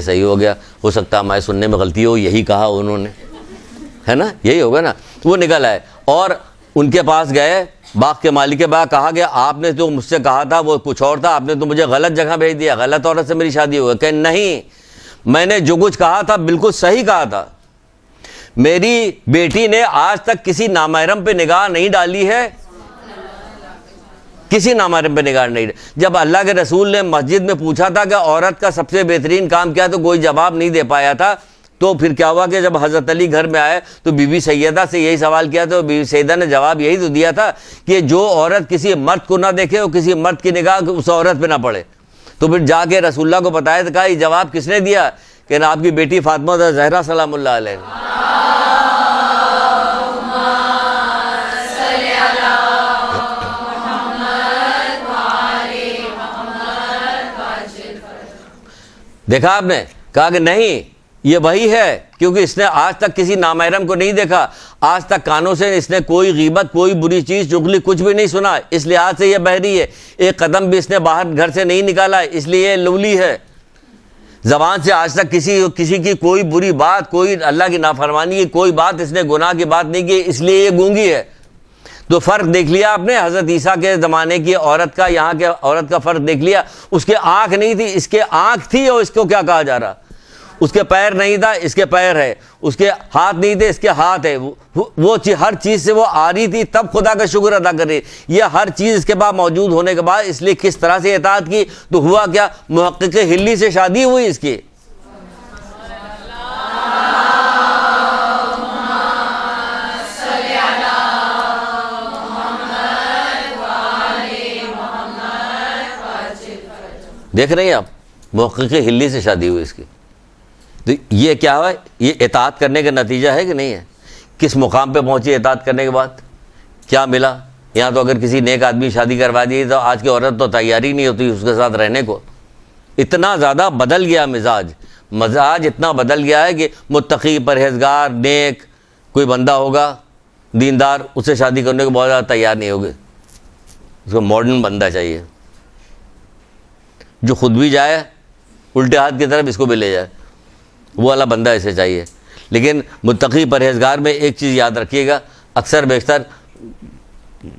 صحیح ہو گیا، ہو سکتا ہے ہمارے سننے میں غلطی ہو، یہی کہا انہوں نے، ہے نا، یہی ہوگا نا. وہ نکل آئے اور ان کے پاس گئے، باغ کے مالک کے باغ. کہا گیا آپ نے جو مجھ سے کہا تھا وہ کچھ اور تھا، آپ نے تو مجھے غلط جگہ بھیج دیا، غلط عورت سے میری شادی ہو گئی. کہ نہیں، میں نے جو کچھ کہا تھا بالکل صحیح کہا تھا. میری بیٹی نے آج تک کسی نامحرم پہ نگاہ نہیں ڈالی ہے، کسی نامحرم پہ نگاہ نہیں ڈالی. جب اللہ کے رسول نے مسجد میں پوچھا تھا کہ عورت کا سب سے بہترین کام کیا، تو کوئی جواب نہیں دے پایا تھا. تو پھر کیا ہوا کہ جب حضرت علی گھر میں آئے تو بی بی سیدہ سے یہی سوال کیا، تو بی بی سیدہ نے جواب یہی تو دیا تھا کہ جو عورت کسی مرد کو نہ دیکھے اور کسی مرد کی نگاہ اس عورت پہ نہ پڑے. تو پھر جا کے رسول اللہ کو بتایا تو کہا یہ جواب کس نے دیا، کہ آپ کی بیٹی فاطمہ زہرا سلام اللہ علیہ نے. دیکھا آپ نے، کہا کہ نہیں یہ وہی ہے، کیونکہ اس نے آج تک کسی نامحرم کو نہیں دیکھا، آج تک کانوں سے اس نے کوئی غیبت، کوئی بری چیز، چغلی کچھ بھی نہیں سنا، اس لحاظ سے یہ بحری ہے. ایک قدم بھی اس نے باہر گھر سے نہیں نکالا، اس لیے یہ لولی ہے. زبان سے آج تک کسی کی کوئی بری بات، کوئی اللہ کی نافرمانی کی کوئی بات، اس نے گناہ کی بات نہیں کی، اس لیے یہ گونگی ہے۔ تو فرق دیکھ لیا آپ نے حضرت عیسیٰ کے زمانے کی عورت کا، یہاں کے عورت کا فرق دیکھ لیا۔ اس کے آنکھ نہیں تھی، اس کے آنکھ تھی، اور اس کو کیا کہا جا رہا؟ اس کے پیر نہیں تھا، اس کے پیر ہے۔ اس کے ہاتھ نہیں تھے، اس کے ہاتھ ہے۔ وہ ہر چیز سے وہ آ رہی تھی، تب خدا کا شکر ادا کر رہی۔ یہ ہر چیز اس کے بعد موجود ہونے کے بعد اس لیے کس طرح سے اطاعت کی؟ تو ہوا کیا؟ محقق ہلی سے شادی ہوئی اس کی۔ دیکھ رہے ہیں آپ، محقق ہلی سے شادی ہوئی اس کی۔ تو یہ کیا ہوا؟ یہ اطاعت کرنے کا نتیجہ ہے کہ نہیں ہے؟ کس مقام پہ پہنچی اطاعت کرنے کے بعد؟ کیا ملا؟ یہاں تو اگر کسی نیک آدمی شادی کروا دی تو آج کی عورت تو تیاری نہیں ہوتی اس کے ساتھ رہنے کو۔ اتنا زیادہ بدل گیا مزاج اتنا بدل گیا ہے کہ متقی، پرہیزگار، نیک کوئی بندہ ہوگا دیندار، اس سے شادی کرنے کو بہت زیادہ تیار نہیں ہوگے۔ اس کو ماڈرن بندہ چاہیے جو خود بھی جائے الٹے ہاتھ کی طرف اس کو بھی لے جائے، وہ والا بندہ ایسے چاہیے۔ لیکن متقی پرہیزگار میں ایک چیز یاد رکھیے گا، اکثر بیشتر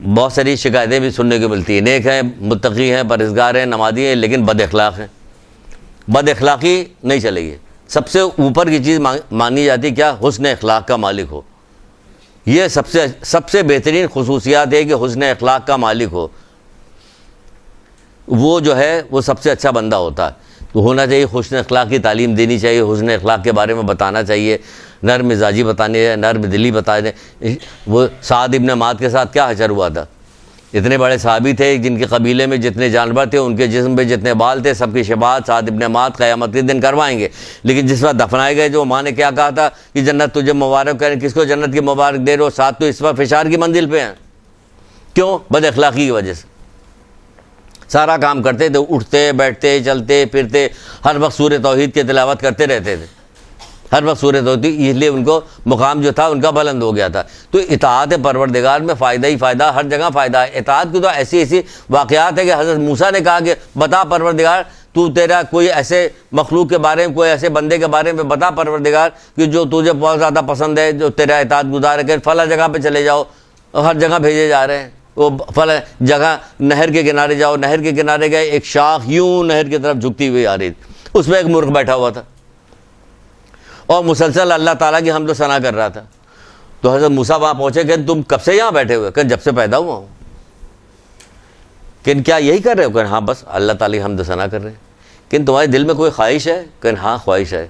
بہت ساری شکایتیں بھی سننے کو ملتی ہیں۔ نیک ہیں، متقی ہیں، پرہیزگار ہیں، نمازی ہیں، لیکن بد اخلاق ہیں۔ بد اخلاقی نہیں چلے گی۔ سب سے اوپر کی چیز مانی جاتی کیا؟ حسن اخلاق کا مالک ہو۔ یہ سب سے بہترین خصوصیات ہے کہ حسن اخلاق کا مالک ہو۔ وہ جو ہے وہ سب سے اچھا بندہ ہوتا ہے۔ تو ہونا چاہیے، حسن اخلاق کی تعلیم دینی چاہیے، حسن اخلاق کے بارے میں بتانا چاہیے، نرم مزاجی بتانی ہے، نرم دلی بتانے۔ وہ سعد ابن معاذ کے ساتھ کیا حشر ہوا تھا؟ اتنے بڑے صحابی تھے جن کے قبیلے میں جتنے جانور تھے، ان کے جسم پہ جتنے بال تھے، سب کی شفاعت سعد ابن معاذ قیامت کے دن کروائیں گے۔ لیکن جس وقت دفنائے گئے، جو ماں نے کیا کہا تھا کہ جنت تجھے مبارک کریں، کس کو جنت کی مبارک دے رہے ہو؟ سعد تو اس وقت فشار کی منزل پہ ہیں۔ کیوں؟ بد اخلاقی کی وجہ سے۔ سارا کام کرتے تھے، اٹھتے بیٹھتے چلتے پھرتے، ہر وقت سورہ توحید کی تلاوت کرتے رہتے تھے، ہر وقت سورہ توحید، اس لیے ان کو مقام جو تھا ان کا بلند ہو گیا تھا۔ تو اطاعت پروردگار میں فائدہ ہی فائدہ، ہر جگہ فائدہ ہے۔ اطاعت کی تو ایسی واقعات ہے کہ حضرت موسیٰ نے کہا کہ بتا پروردگار، تو تیرا کوئی ایسے مخلوق کے بارے میں، کوئی ایسے بندے کے بارے میں بتا پروردگار کہ جو تجھے بہت زیادہ پسند ہے، جو تیرا اطاعت گزار ہے، کہ فلاں جگہ پہ چلے جاؤ۔ ہر جگہ بھیجے جا رہے ہیں، وہ فلاں جگہ نہر کے کنارے جاؤ، نہر کے کنارے گئے، ایک شاخ یوں نہر کی طرف جھکتی ہوئی آ رہی تھی، اس میں ایک مرغ بیٹھا ہوا تھا اور مسلسل اللہ تعالیٰ کی حمد و ثنا کر رہا تھا۔ تو حضرت موسیٰ وہاں پہنچے کہ تم کب سے یہاں بیٹھے ہوئے؟ کہ جب سے پیدا ہوا ہوں۔ کہ کیا یہی کر رہے ہو؟ کہ ہاں بس اللہ تعالیٰ کی حمد و ثنا کر رہے ہیں۔ کہ تمہارے دل میں کوئی خواہش ہے؟ کہ ہاں خواہش ہے۔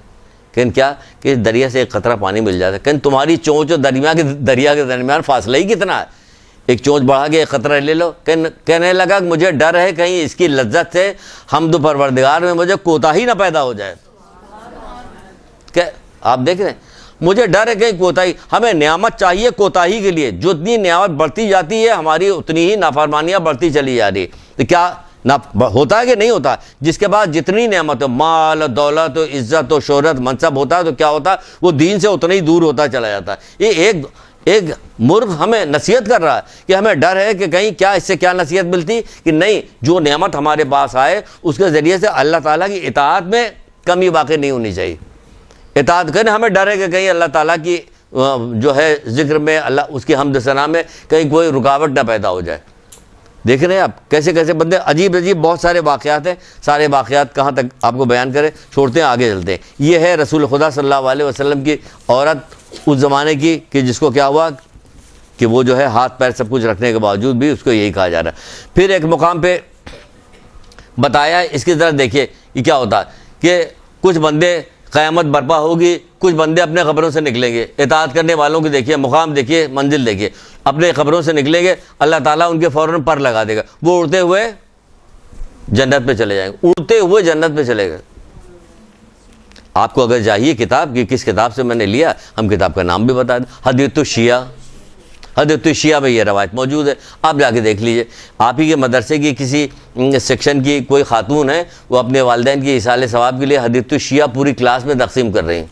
کہ کیا؟ کہ دریا سے ایک قطرہ پانی مل جاتا ہے۔ کہ تمہاری چونچ اور دریا کے درمیان فاصلہ ہی کتنا ہے؟ ایک چونچ بڑھا کے ایک قطرہ لے لو۔ کہنے لگا کہ مجھے ڈر ہے کہیں اس کی لذت سے حمد و پروردگار میں مجھے کوتاہی نہ پیدا ہو جائے۔ کہ آپ دیکھ رہے ہیں، مجھے ڈر ہے کہیں کوتاہی، ہمیں نعمت چاہیے کوتاہی کے لیے۔ جتنی نعمت بڑھتی جاتی ہے ہماری اتنی ہی نافرمانیاں بڑھتی چلی جا رہی ہے۔ تو کیا ہوتا ہے کہ نہیں ہوتا؟ جس کے بعد جتنی نعمت ہو، مال، دولت، عزت و شہرت، منصب ہوتا ہے تو کیا ہوتا ہے؟ وہ دین سے اتنا ہی دور ہوتا چلا جاتا ہے۔ یہ ایک مرغ ہمیں نصیحت کر رہا ہے کہ ہمیں ڈر ہے کہ کہیں کیا اس سے کیا نصیحت ملتی کہ نہیں، جو نعمت ہمارے پاس آئے اس کے ذریعے سے اللہ تعالیٰ کی اطاعت میں کمی واقع نہیں ہونی چاہیے۔ اطاعت کریں، ہمیں ڈر ہے کہ کہیں اللہ تعالیٰ کی جو ہے ذکر میں، اللہ اس کی حمد ثنا میں کہیں کوئی رکاوٹ نہ پیدا ہو جائے۔ دیکھ رہے ہیں آپ کیسے کیسے بندے، عجیب بہت سارے واقعات ہیں۔ سارے واقعات کہاں تک آپ کو بیان کریں، چھوڑتے ہیں آگے چلتے ہیں۔ یہ ہے رسول خدا صلی اللہ علیہ وسلم کی عورت اس زمانے کی، کہ جس کو کیا ہوا کہ وہ جو ہے ہاتھ پیر سب کچھ رکھنے کے باوجود بھی اس کو یہی کہا جا رہا ہے۔ پھر ایک مقام پہ بتایا، اس کی طرف دیکھیے یہ کیا ہوتا ہے کہ کچھ بندے، قیامت برپا ہوگی، کچھ بندے اپنے قبروں سے نکلیں گے۔ اطاعت کرنے والوں کی دیکھیے مقام، دیکھیے منزل، دیکھیے اپنے قبروں سے نکلیں گے، اللہ تعالیٰ ان کے فوراً پر لگا دے گا، وہ اڑتے ہوئے جنت پہ چلے جائیں گے، اڑتے ہوئے جنت پہ چلے گئے۔ آپ کو اگر چاہیے کتاب کہ کس کتاب سے میں نے لیا، ہم کتاب کا نام بھی بتا دیں، حدیث الشیعہ۔ حدیث الشیعہ میں یہ روایت موجود ہے، آپ جا کے دیکھ لیجئے۔ آپ ہی کے مدرسے کی کسی سیکشن کی کوئی خاتون ہے، وہ اپنے والدین کی ایصال ثواب کے لیے حدیث الشیعہ پوری کلاس میں تقسیم کر رہی ہیں۔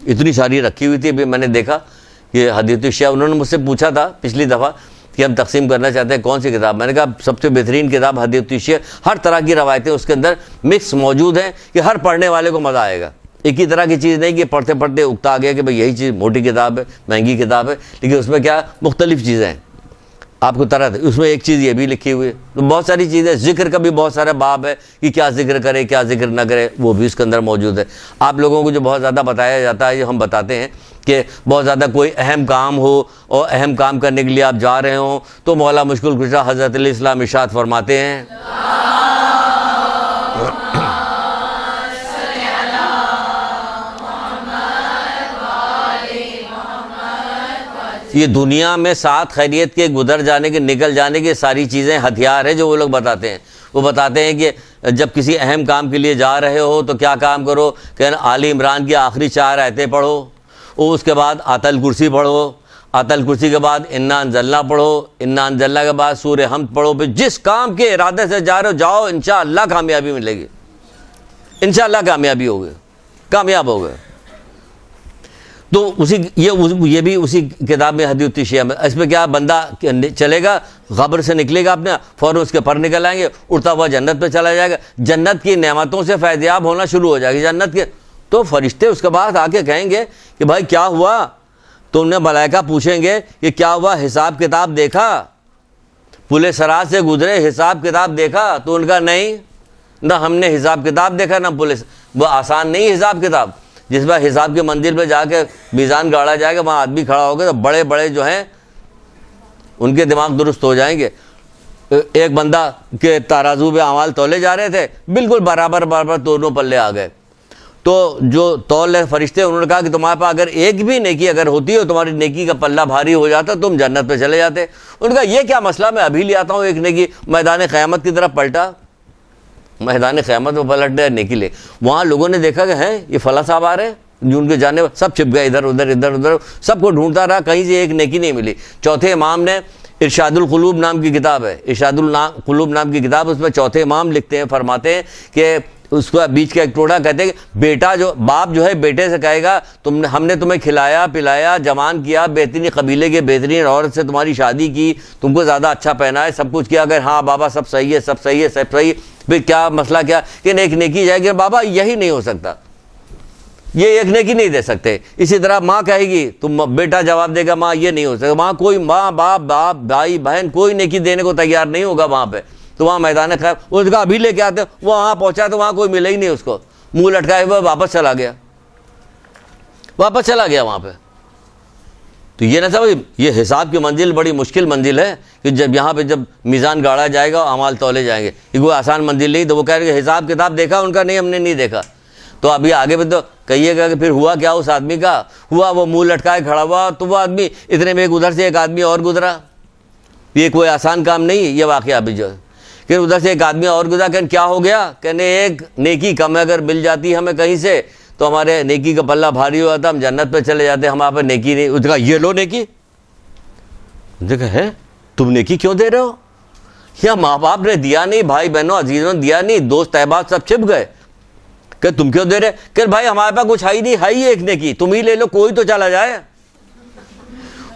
اتنی ساری رکھی ہوئی تھی، ابھی میں نے دیکھا کہ حدیث الشیعہ، انہوں نے مجھ سے پوچھا تھا پچھلی دفعہ کہ ہم تقسیم کرنا چاہتے ہیں کون سی کتاب. میں نے کہا سب سے بہترین کتاب حدیث التشریح. ہر طرح کی روایتیں اس کے اندر مکس موجود ہیں کہ ہر پڑھنے والے کو مزہ آئے گا. ایک ہی طرح کی چیز نہیں کہ پڑھتے پڑھتے اکتا آ گیا کہ بھئی یہی چیز موٹی کتاب ہے, مہنگی کتاب ہے, لیکن اس میں کیا مختلف چیزیں ہیں. آپ کو طرح اس میں ایک چیز یہ بھی لکھی ہوئی ہے. تو بہت ساری چیزیں, ذکر کا بھی بہت سارا باب ہے کہ کیا ذکر کرے کیا ذکر نہ کرے, وہ بھی اس کے اندر موجود ہے. آپ لوگوں کو جو بہت زیادہ بتایا جاتا ہے, جو ہم بتاتے ہیں کہ بہت زیادہ کوئی اہم کام ہو اور اہم کام کرنے کے لیے آپ جا رہے ہوں تو مولا مشکل کشا حضرت علیہ السلام ارشاد فرماتے ہیں یہ دنیا میں ساتھ خیریت کے گزر جانے کے نکل جانے کے ساری چیزیں ہتھیار ہے جو وہ لوگ بتاتے ہیں. وہ بتاتے ہیں کہ جب کسی اہم کام کے لیے جا رہے ہو تو کیا کام کرو کہ آل عمران کی آخری 4 آیتیں پڑھو, اور اس کے بعد آیت الکرسی پڑھو, آیت الکرسی کے بعد انا انزلنا پڑھو, انا انزلنا کے بعد سورہ حمد پڑھو. پھر جس کام کے ارادے سے جا رہے ہو جاؤ, انشاءاللہ کامیابی ملے گی, انشاءاللہ کامیابی ہوگی, کامیاب ہو گئے. تو یہ بھی اسی کتاب میں حدیث التشریح میں. اس میں کیا بندہ چلے گا, قبر سے نکلے گا اپنے, فوراً اس کے پر نکل آئیں گے, اڑتا ہوا جنت پہ چلا جائے گا. جنت کی نعمتوں سے فیضیاب ہونا شروع ہو جائے گی جنت کے. تو فرشتے اس کے بعد آ کے کہیں گے کہ بھائی کیا ہوا, تو انہیں ملائکہ پوچھیں گے کہ کیا ہوا, حساب کتاب دیکھا, پل صراط سے گزرے, حساب کتاب دیکھا؟ تو ان کا نہیں, نہ ہم نے حساب کتاب دیکھا نہ پولیس. وہ آسان نہیں حساب کتاب. جس بار حساب کی منزل پہ جا کے میزان گاڑا جائے گا, وہاں آدمی کھڑا ہوگا تو بڑے بڑے جو ہیں ان کے دماغ درست ہو جائیں گے. ایک بندہ کے ترازو پہ اعمال تولے جا رہے تھے, بالکل برابر برابر دونوں پلے آ گئے. تو جو تول فرشتے انہوں نے کہا کہ تمہارے پاس اگر ایک بھی نیکی اگر ہوتی ہو, تمہاری نیکی کا پلہ بھاری ہو جاتا, تم جنت پہ چلے جاتے. ان کا یہ کیا مسئلہ, میں ابھی لے آتا ہوں ایک نیکی. میدان قیامت کی طرف پلٹا, میدان قیامت میں پلٹ نیکی لے. وہاں لوگوں نے دیکھا کہ ہیں یہ فلاں صاحب آ رہے ہیں, جو ان کے جانے سب چھپ گئے ادھر ادھر ادھر ادھر, سب کو ڈھونڈتا رہا, کہیں سے ایک نیکی نہیں ملی. چوتھے امام نے ارشاد القلوب نام کی کتاب ہے, ارشاد القلوب نام کی کتاب, اس میں چوتھے امام لکھتے ہیں, فرماتے ہیں کہ اس کو بیچ کا ایک ٹوٹا کہتے ہیں کہ بیٹا جو باپ جو ہے بیٹے سے کہے گا ہم نے تمہیں کھلایا پلایا جوان کیا, بہترین قبیلے کے بہترین عورت سے تمہاری شادی کی, تم کو زیادہ اچھا پہنا ہے, سب کچھ کیا, اگر ہاں بابا سب صحیح ہے سب صحیح ہے سب صحیح, پھر کیا مسئلہ کیا کہ ایک نیکی جائے گی, بابا یہی نہیں ہو سکتا, یہ ایک نیکی نہیں دے سکتے. اسی طرح ماں کہے گی, تم بیٹا جواب دے گا ماں یہ نہیں ہو سکتا, وہاں کوئی ماں باپ بھائی بہن کوئی نیکی دینے کو تیار نہیں ہوگا وہاں پہ. تو وہاں میدان خیر اس کا ابھی لے کے آتے, وہ وہاں پہنچا تو وہاں کوئی ملے ہی نہیں اس کو, منہ لٹکائے ہوا واپس چلا گیا وہاں پہ. تو یہ نہ سمجھ, یہ حساب کی منزل بڑی مشکل منزل ہے کہ جب یہاں پہ جب میزان گاڑا جائے گا اعمال تولے جائیں گے, یہ کوئی آسان منزل نہیں. تو وہ کہہ رہے کہ حساب کتاب دیکھا, ان کا نہیں, ہم نے نہیں دیکھا. تو ابھی آگے بھی تو کہیے گا کہ پھر ہوا کیا اس آدمی کا, ہوا وہ منہ لٹکائے کھڑا ہوا, تو وہ آدمی اتنے میں ادھر سے ایک آدمی اور گزرا. یہ کوئی آسان کام نہیں, یہ واقعہ بھی جو ہے کہ ادھر سے ایک آدمی اور گزرا. کہ کیا ہو گیا, کہنے ایک نیکی کم اگر مل جاتی ہمیں کہیں سے تو ہمارے نیکی کا پلہ بھاری ہوا تھا, ہم جنت پہ چلے جاتے, ہمارے پہ نیکی نہیں. اس نے کہا یہ لو نیکی. دیکھا ہے تم نیکی کیوں دے رہے ہو, یا ماں باپ نے دیا نہیں, بھائی بہنوں عزیزوں نے دیا نہیں, دوست احباب سب چھپ گئے, کہ تم کیوں دے رہے, کہ بھائی ہمارے پاس کچھ ہے ہی نہیں, ہے ہی ایک نیکی, تم ہی لے لو, کوئی تو چلا جائے.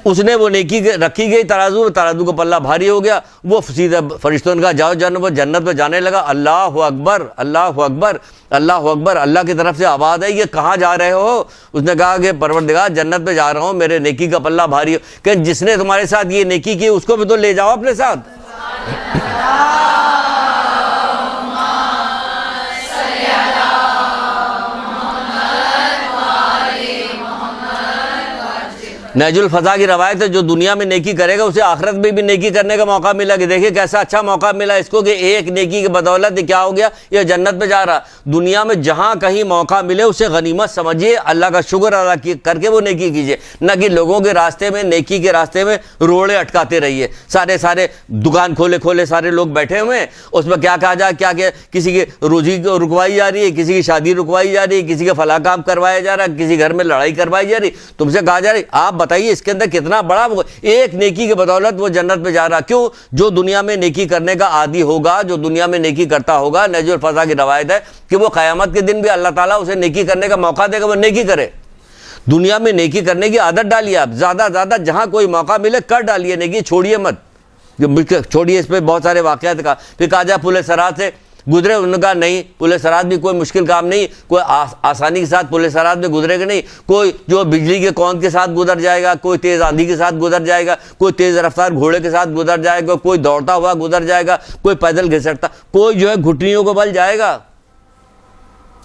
اس نے وہ نیکی رکھی گئی ترازو کا پلہ بھاری ہو گیا. وہ سیدھا فرشتوں نے کہا جاؤ جنت پہ جانے لگا. اللہ اکبر اللہ اکبر اللہ اکبر, اللہ کی طرف سے آواز ہے, یہ کہاں جا رہے ہو؟ اس نے کہا کہ پروردگار جنت پہ جا رہا ہوں, میرے نیکی کا پلہ بھاری ہو. کہ جس نے تمہارے ساتھ یہ نیکی کی اس کو بھی تو لے جاؤ اپنے ساتھ. نہج الفضا کی روایت ہے, جو دنیا میں نیکی کرے گا اسے آخرت میں بھی نیکی کرنے کا موقع ملا. کہ دیکھیں کیسا اچھا موقع ملا اس کو, کہ ایک نیکی کی بدولت کیا ہو گیا, یہ جنت پہ جا رہا. دنیا میں جہاں کہیں موقع ملے اسے غنیمت سمجھیے, اللہ کا شکر ادا کر کے وہ نیکی کیجیے, نہ کہ لوگوں کے راستے میں نیکی کے راستے میں روڑے اٹکاتے رہیے. سارے دکان کھولے سارے لوگ بیٹھے ہوئے ہیں, اس میں کیا کہا جائے, کیا کہ کسی کی روزی رکوائی جا رہی ہے, کسی کی شادی رکوائی جا رہی ہے, کسی کا فلاں کام کروایا جا رہا ہے, کسی گھر میں لڑائی کروائی جا رہی. تم سے کہا جا رہی آپ بتائیے اس کے اندر کتنا بڑا ایک نیکی کے بدولت وہ جنت پہ جا رہا. کیوں؟ جو دنیا میں نیکی کرنے کا عادی ہوگا, جو دنیا میں نیکی کرتا ہوگا, نہج الفضا کی روایت ہے کہ وہ قیامت کے دن بھی اللہ تعالیٰ اسے نیکی کرنے کا موقع دے گا, وہ نیکی کرے. دنیا میں نیکی کرنے کی عادت ڈالیے آپ, زیادہ جہاں کوئی موقع ملے کر ڈالیے نیکی, چھوڑیے مت. چھوڑیے اس پہ بہت سارے واقعات کا. پھر کہا جائے پل صراط سے گزرے, انہوں نے کہا نہیں, پل صراط بھی کوئی مشکل کام نہیں, کوئی آسانی کے ساتھ پل صراط میں گزرے گا نہیں. کوئی جو بجلی کے کون کے ساتھ گزر جائے گا, کوئی تیز آندھی کے ساتھ گزر جائے گا, کوئی تیز رفتار گھوڑے کے ساتھ گزر جائے گا, کوئی دوڑتا ہوا گزر جائے گا, کوئی پیدل گھسٹتا, کوئی جو ہے گھٹنیوں کو بل جائے گا.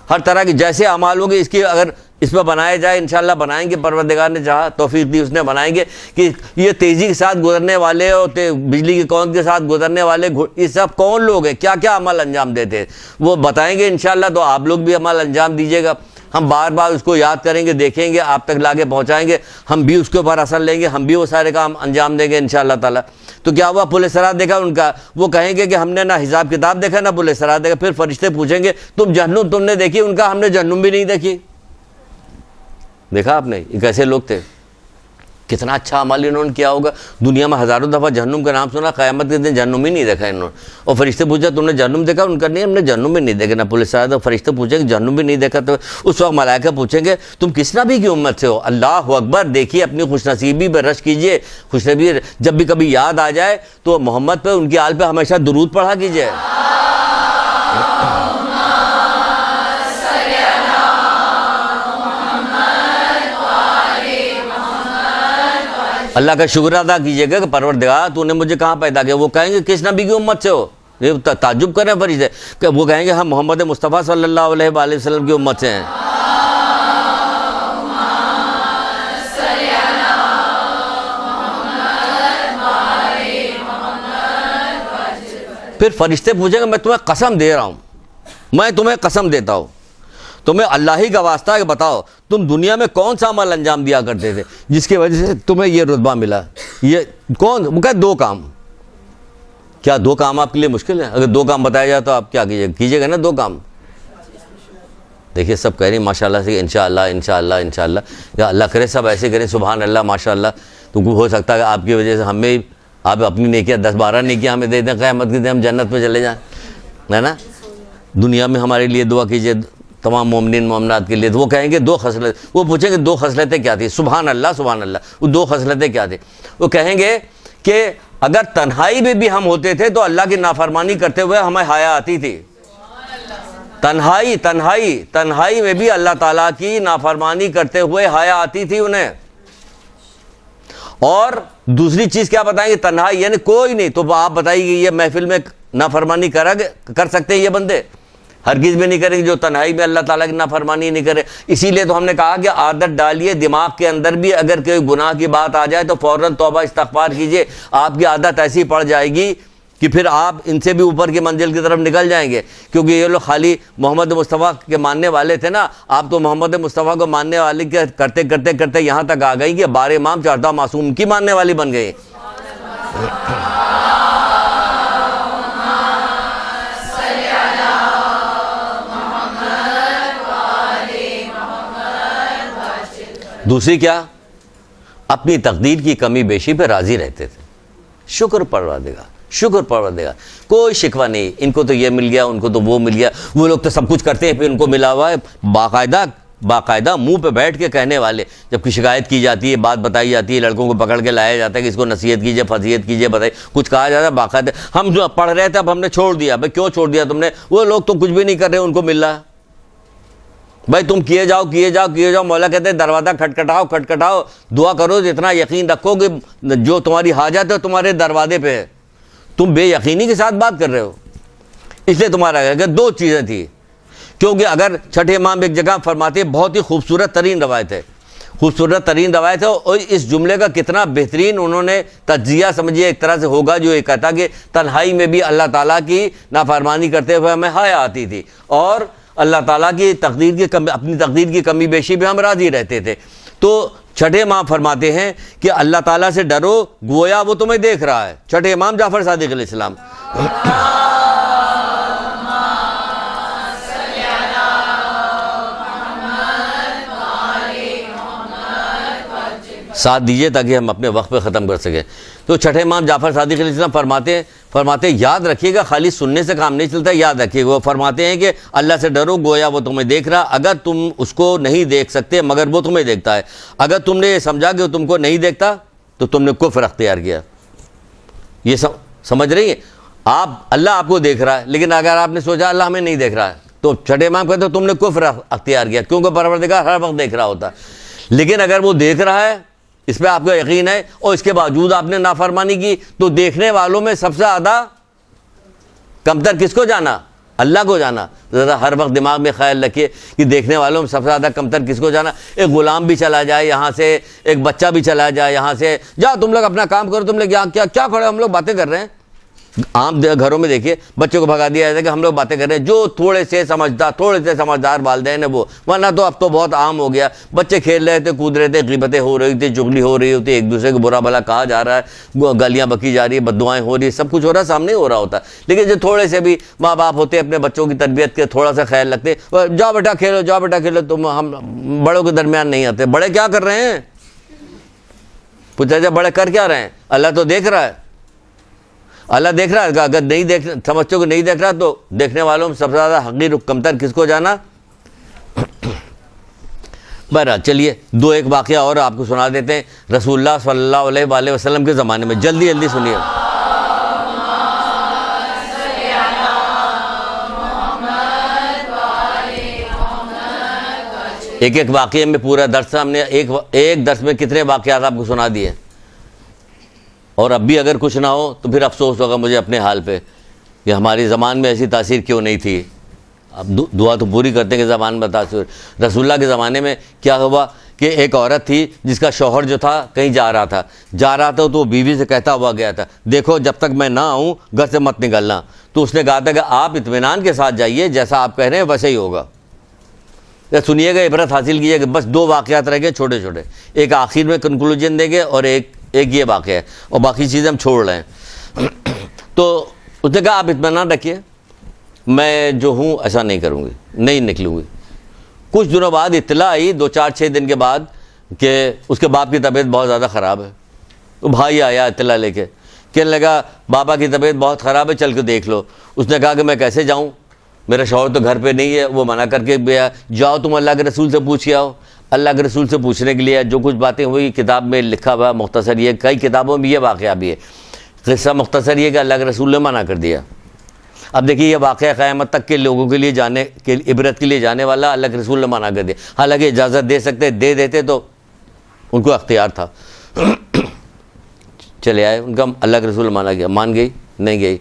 ہر طرح کی جیسے اعمال ہوگی اس کی اگر اس پہ بنایا جائے, انشاءاللہ بنائیں گے, پروردگار نے چاہا توفیق دی اس نے بنائیں گے کہ یہ تیزی کے ساتھ گزرنے والے اور بجلی کی کون کے ساتھ گزرنے والے یہ سب کون لوگ ہیں, کیا کیا عمل انجام دیتے ہیں, وہ بتائیں گے انشاءاللہ. تو آپ لوگ بھی عمل انجام دیجیے گا, ہم بار بار اس کو یاد کریں گے, دیکھیں گے, آپ تک لا کے پہنچائیں گے, ہم بھی اس کے اوپر اثر لیں گے, ہم بھی وہ سارے کام انجام دیں گے انشاءاللہ تعالیٰ. تو کیا ہوا, پل صراط دیکھا ان کا, وہ کہیں گے کہ ہم نے نہ حساب کتاب دیکھا نہ پل صراط دیکھا. پھر فرشتے پوچھیں گے تم جہنم تم نے دیکھی, ان کا ہم نے جہنم بھی نہیں دیکھی. دیکھا آپ نے یہ کیسے لوگ تھے, کتنا اچھا عمل انہوں نے کیا ہوگا. دنیا میں ہزاروں دفعہ جہنم کا نام سنا, قیامت کے دن جہنم ہی نہیں دیکھا انہوں نے. اور فرشتے پوچھا تم نے جہنم دیکھا, ان کا نہیں, ہم نے جہنم بھی نہیں دیکھا نہ پل صراط. فرشتے پوچھیں کہ جہنم بھی نہیں دیکھا, تو اس وقت ملائکہ پوچھیں گے تم کس نبی کی امت سے ہو. اللہ اکبر, دیکھیے اپنی خوش نصیبی پہ رش کیجیے, خوش نصیبی جب بھی کبھی یاد آ جائے تو محمد پہ ان کی آل پہ ہمیشہ درود پڑھا کیجیے. اللہ کا شکر ادا کیجیے گا کہ پروردگار تو نے مجھے کہاں پیدا کیا. وہ کہیں گے کس نبی کی امت سے ہو, یہ تعجب کریں فرشتے کہ وہ کہیں گے ہم محمد مصطفیٰ صلی اللہ علیہ وآلہ وسلم کی امت سے ہیں. پھر فرشتے پوچھیں گے میں تمہیں قسم دے رہا ہوں, میں تمہیں قسم دیتا ہوں, تمہیں اللہ ہی کا واسطہ ہے کہ بتاؤ تم دنیا میں کون سا عمل انجام دیا کرتے تھے جس کی وجہ سے تمہیں یہ رتبہ ملا. یہ کون, وہ کہا دو کام. کیا دو کام آپ کے لیے مشکل ہے؟ اگر دو کام بتایا جائے تو آپ کیا کیجیے گا نا, دو کام. دیکھیے سب کہہ رہے ہیں ماشاء اللہ سے انشاءاللہ انشاءاللہ انشاءاللہ, یا اللہ کرے سب ایسے کریں سبحان اللہ ماشاءاللہ. تو ہو سکتا ہے کہ آپ کی وجہ سے ہمیں آپ اپنی نیکیاں 10-12 نیکیاں ہمیں دے دیں, قیامت کے دن ہم جنت میں چلے جائیں, ہے نا. دنیا میں ہمارے لیے دعا کیجیے تمام مومنین مومنات کے لیے. تو وہ کہیں گے دو خصلت, وہ پوچھیں گے دو خصلتیں کیا تھی. سبحان اللہ سبحان اللہ, وہ دو خصلتیں کیا تھی. وہ کہیں گے کہ اگر تنہائی میں بھی ہم ہوتے تھے تو اللہ کی نافرمانی کرتے ہوئے ہمیں حیا آتی تھی. تنہائی میں بھی اللہ تعالیٰ کی نافرمانی کرتے ہوئے حیا آتی تھی انہیں. اور دوسری چیز کیا بتائیں گے, تنہائی یعنی کوئی نہیں. تو آپ بتائیے کہ یہ محفل میں نافرمانی کر سکتے ہیں یہ بندے؟ ہرگز بھی نہیں کریں گے جو تنہائی میں اللہ تعالیٰ کی نافرمانی نہیں کرے. اسی لیے تو ہم نے کہا کہ عادت ڈالیے دماغ کے اندر بھی, اگر کوئی گناہ کی بات آ جائے تو فوراً توبہ استغفار کیجیے. آپ کی عادت ایسی پڑ جائے گی کہ پھر آپ ان سے بھی اوپر کی منزل کی طرف نکل جائیں گے. کیونکہ یہ لوگ خالی محمد مصطفیٰ کے ماننے والے تھے نا, آپ تو محمد مصطفیٰ کو ماننے والے کرتے کرتے کرتے یہاں تک آ گئی کہ 12 امام 14 معصوم کی ماننے والی بن گئی. دوسری کیا, اپنی تقدیر کی کمی بیشی پہ راضی رہتے تھے. شکر پروردگار, کوئی شکوہ نہیں. ان کو تو یہ مل گیا, ان کو تو وہ مل گیا, وہ لوگ تو سب کچھ کرتے ہیں پھر ان کو ملا ہوا ہے. باقاعدہ منہ پہ بیٹھ کے کہنے والے, جب کوئی شکایت کی جاتی ہے, بات بتائی جاتی ہے, لڑکوں کو پکڑ کے لایا جاتا ہے کہ اس کو نصیحت کیجیے, فضیحت کیجیے, بتائیے, کچھ کہا جاتا ہے باقاعدہ. ہم جو پڑھ رہے تھے اب ہم نے چھوڑ دیا. بھائی کیوں چھوڑ دیا تم نے؟ وہ لوگ تو کچھ بھی نہیں کر رہے, ان کو مل رہا ہے. بھائی تم کیے جاؤ. مولا کہتے ہیں دروازہ کھٹکھٹاؤ, دعا کرو, اتنا یقین رکھو کہ جو تمہاری حاجت ہے تمہارے دروازے پہ ہے. تم بے یقینی کے ساتھ بات کر رہے ہو. اس لیے تمہارا کہ دو چیزیں تھیں. کیونکہ اگر چھٹے امام ایک جگہ فرماتے ہیں, بہت ہی خوبصورت ترین روایت ہے, اور اس جملے کا کتنا بہترین انہوں نے تجزیہ سمجھیے ایک طرح سے ہوگا, جو یہ کہتا کہ تنہائی میں بھی اللہ تعالیٰ کی نافرمانی کرتے ہوئے ہمیں حیا آتی تھی, اور اللہ تعالیٰ کی اپنی تقدیر کی کمی بیشی پہ ہم راضی رہتے تھے. تو چھٹے امام فرماتے ہیں کہ اللہ تعالیٰ سے ڈرو گویا وہ تمہیں دیکھ رہا ہے. چھٹے امام جعفر صادق علیہ السلام. ساتھ دیجئے تاکہ ہم اپنے وقت پہ ختم کر سکیں. تو چھٹے امام جعفر صادق علیہ السلام فرماتے ہیں یاد رکھیے گا, خالی سننے سے کام نہیں چلتا, یاد رکھیے گا. وہ فرماتے ہیں کہ اللہ سے ڈرو گویا وہ تمہیں دیکھ رہا. اگر تم اس کو نہیں دیکھ سکتے مگر وہ تمہیں دیکھتا ہے. اگر تم نے یہ سمجھا کہ وہ تم کو نہیں دیکھتا تو تم نے کفر اختیار کیا. یہ سمجھ رہی ہیں آپ؟ اللہ آپ کو دیکھ رہا ہے، لیکن اگر آپ نے سوچا اللہ ہمیں نہیں دیکھ رہا ہے تو چھٹے امام کہتے تم نے کفر اختیار کیا، کیونکہ پروردگار ہر وقت دیکھ رہا ہوتا ہے۔ لیکن اگر وہ دیکھ رہا ہے، اس پہ آپ کو یقین ہے، اور اس کے باوجود آپ نے نافرمانی کی، تو دیکھنے والوں میں سب سے زیادہ کمتر کس کو جانا؟ اللہ کو جانا۔ ذرا ہر وقت دماغ میں خیال رکھیے کہ دیکھنے والوں میں سب سے زیادہ کمتر کس کو جانا؟ ایک غلام بھی چلا جائے یہاں سے، ایک بچہ بھی چلا جائے یہاں سے، جاؤ تم لوگ اپنا کام کرو، تم لوگ یہاں کیا کھڑے، ہم لوگ باتیں کر رہے ہیں۔ عام گھروں میں دیکھیے بچوں کو بھگا دیا جاتا ہے کہ ہم لوگ باتیں کر رہے ہیں، جو تھوڑے سے سمجھدار والدین ہیں وہ، ورنہ تو اب تو بہت عام ہو گیا، بچے کھیل رہے تھے، کود رہے تھے، غیبتیں ہو رہی تھی، چغلی ہو رہی ہوتی، ایک دوسرے کو برا بھلا کہا جا رہا ہے، گالیاں بکی جا رہی ہے، بددعائیں ہو رہی ہے، سب کچھ ہو رہا ہے، سامنے ہی ہو رہا ہوتا ہے۔ لیکن جو تھوڑے سے بھی ماں باپ ہوتے اپنے بچوں کی تربیت کے تھوڑا سا خیال رکھتے، جاؤ بیٹا کھیلو، جاؤ بیٹا کھیلو، تم ہم بڑوں کے درمیان نہیں آتے۔ بڑے کیا کر رہے ہیں؟ پوچھا جائے بڑے کر کیا رہے ہیں؟ اللہ تو دیکھ رہا ہے، اللہ دیکھ رہا ہے۔ اگر نہیں دیکھ سمجھتے کہ نہیں دیکھ رہا تو دیکھنے والوں میں سب سے زیادہ حقیر کمتر کس کو جانا؟ بہرحال چلیے دو ایک واقعہ اور آپ کو سنا دیتے ہیں رسول اللہ صلی اللہ علیہ وآلہ وسلم کے زمانے میں، جلدی جلدی سنیے۔ ایک ایک واقعے میں پورا درس، ہم نے ایک درس میں کتنے واقعات آپ کو سنا دیے، اور اب بھی اگر کچھ نہ ہو تو پھر افسوس ہوگا مجھے اپنے حال پہ کہ ہماری زبان میں ایسی تاثیر کیوں نہیں تھی۔ اب دعا تو پوری کرتے ہیں کہ زبان میں تاثیر۔ رسول اللہ کے زمانے میں کیا ہوا کہ ایک عورت تھی جس کا شوہر جو تھا کہیں جا رہا تھا تو وہ بیوی سے کہتا ہوا گیا تھا، دیکھو جب تک میں نہ آؤں گھر سے مت نکلنا۔ تو اس نے کہا تھا کہ آپ اطمینان کے ساتھ جائیے، جیسا آپ کہہ رہے ہیں ویسے ہی ہوگا۔ سنیے گا، عبرت حاصل کیجیے گا۔ بس دو واقعات رہ گئے چھوٹے چھوٹے، ایک آخر میں کنکلوژن دیں گے اور ایک یہ واقعہ ہے، اور باقی چیزیں ہم چھوڑ رہے ہیں۔ تو اس نے کہا آپ اطمینان رکھیے، میں جو ہوں ایسا نہیں کروں گی، نہیں نکلوں گی۔ کچھ دنوں بعد اطلاع آئی، 2-4-6 دن کے بعد، کہ اس کے باپ کی طبیعت بہت زیادہ خراب ہے۔ تو بھائی آیا اطلاع لے کے، کہنے لگا بابا کی طبیعت بہت خراب ہے، چل کے دیکھ لو۔ اس نے کہا کہ میں کیسے جاؤں، میرا شوہر تو گھر پہ نہیں ہے۔ وہ منع کر کے گیا، جاؤ تم اللہ کے رسول سے پوچھ کے آؤ۔ اللہ کے رسول سے پوچھنے کے لیے جو کچھ باتیں ہوئی کتاب میں لکھا ہوا مختصر، یہ کئی کتابوں میں یہ واقعہ بھی ہے، قصہ مختصر یہ کہ اللہ کے رسول نے منع کر دیا۔ اب دیکھیے یہ واقعہ قیامت تک کے لوگوں کے لیے جانے کے عبرت کے لیے جانے والا، اللہ کے رسول نے منع کر دیا۔ حالانکہ اجازت دے سکتے، دے دیتے تو ان کو اختیار تھا۔ چلے آئے، ان کا اللہ کے رسول نے منع کیا، مان گئی نہیں گئی۔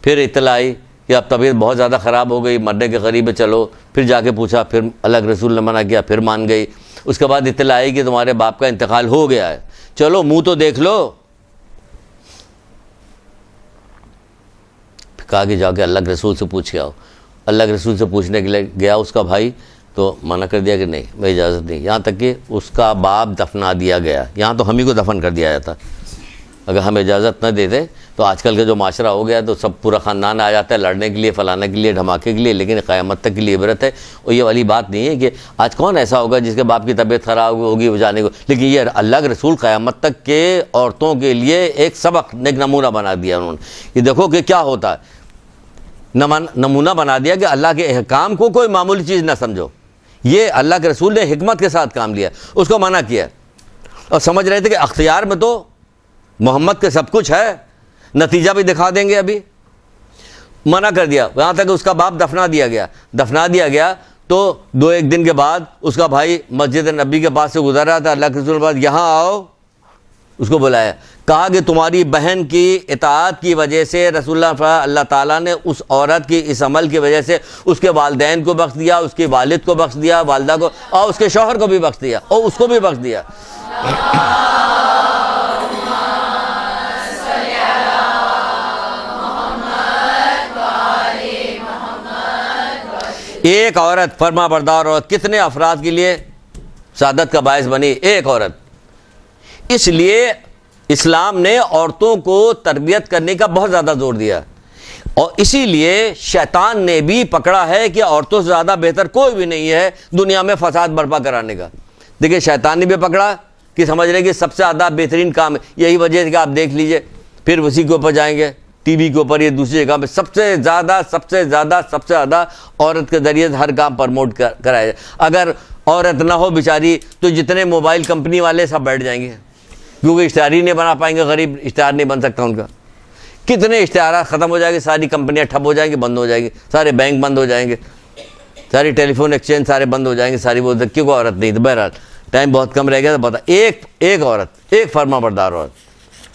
پھر اطلاع آئی کہ اب طبیعت بہت زیادہ خراب ہو گئی، مرنے کے قریب ہے، چلو۔ پھر جا کے پوچھا، پھر اللہ کے رسول نے منع کیا، پھر مان گئی۔ اس کے بعد اطلاع آئی کہ تمہارے باپ کا انتقال ہو گیا ہے، چلو منہ تو دیکھ لو۔ کہا کہ جا کے اللہ کے رسول سے پوچھ کے آؤ۔ اللہ کے رسول سے پوچھنے کے لیے گیا اس کا بھائی، تو منع کر دیا کہ نہیں، میں اجازت نہیں۔ یہاں تک کہ اس کا باپ دفنا دیا گیا، یہاں تو ہم ہی کو دفن کر دیا جاتا۔ اگر ہم اجازت نہ دیتے تو آج کل کا جو معاشرہ ہو گیا تو سب پورا خاندان آ جاتا ہے لڑنے کے لیے، فلانے کے لیے، دھماکے کے لیے، لیکن قیامت تک کے لیے عبرت ہے۔ اور یہ والی بات نہیں ہے کہ آج کون ایسا ہوگا جس کے باپ کی طبیعت خراب ہوگی وہ جانے کو، لیکن یہ اللہ کے رسول قیامت تک کے عورتوں کے لیے ایک سبق، ایک نمونہ بنا دیا انہوں نے کہ دیکھو کہ کیا ہوتا ہے۔ نمونہ بنا دیا کہ اللہ کے احکام کو کوئی معمولی چیز نہ سمجھو۔ یہ اللہ کے رسول نے حکمت کے ساتھ کام لیا، اس کو منع کیا، اور سمجھ رہے تھے کہ اختیار میں تو محمد کے سب کچھ ہے، نتیجہ بھی دکھا دیں گے۔ ابھی منع کر دیا، یہاں تک اس کا باپ دفنا دیا گیا۔ تو 2-1 دن کے بعد اس کا بھائی مسجد نبی کے پاس سے گزر رہا تھا، اللہ کے رسول کے پاس، یہاں آؤ، اس کو بلایا، کہا کہ تمہاری بہن کی اطاعت کی وجہ سے رسول اللہ تعالیٰ نے اس عورت کی اس عمل کی وجہ سے اس کے والدین کو بخش دیا، اس کے والد کو بخش دیا، والدہ کو، اور اس کے شوہر کو بھی بخش دیا، اور اس کو بھی بخش دیا۔ ایک عورت، فرما بردار عورت، کتنے افراد کے لیے سعادت کا باعث بنی؟ ایک عورت۔ اس لیے اسلام نے عورتوں کو تربیت کرنے کا بہت زیادہ زور دیا، اور اسی لیے شیطان نے بھی پکڑا ہے کہ عورتوں سے زیادہ بہتر کوئی بھی نہیں ہے دنیا میں فساد برپا کرانے کا۔ دیکھیں شیطان نے بھی پکڑا کہ سمجھ رہے کہ سب سے زیادہ بہترین کام ہے، یہی وجہ ہے کہ آپ دیکھ لیجئے، پھر اسی کے اوپر جائیں گے، ٹی وی کے اوپر، یہ دوسری جگہ پہ سب سے زیادہ عورت کے ذریعے ہر کام پرموٹ کرایا جائے۔ اگر عورت نہ ہو بیچاری تو جتنے موبائل کمپنی والے سب بیٹھ جائیں گے، کیونکہ اشتہار ہی نہیں بنا پائیں گے، غریب اشتہار نہیں بن سکتا ان کا۔ کتنے اشتہارات ختم ہو جائیں گے, ساری کمپنیاں ٹھپ ہو جائیں گی, بند ہو جائیں گی, سارے بینک بند ہو جائیں گے, ساری ٹیلی فون ایکسچینج سارے بند ہو جائیں گے, ساری وہ کیوں کو عورت نہیں. تو بہرحال ٹائم بہت کم رہ گیا, تو بتا ایک عورت, ایک فرما بردار عورت.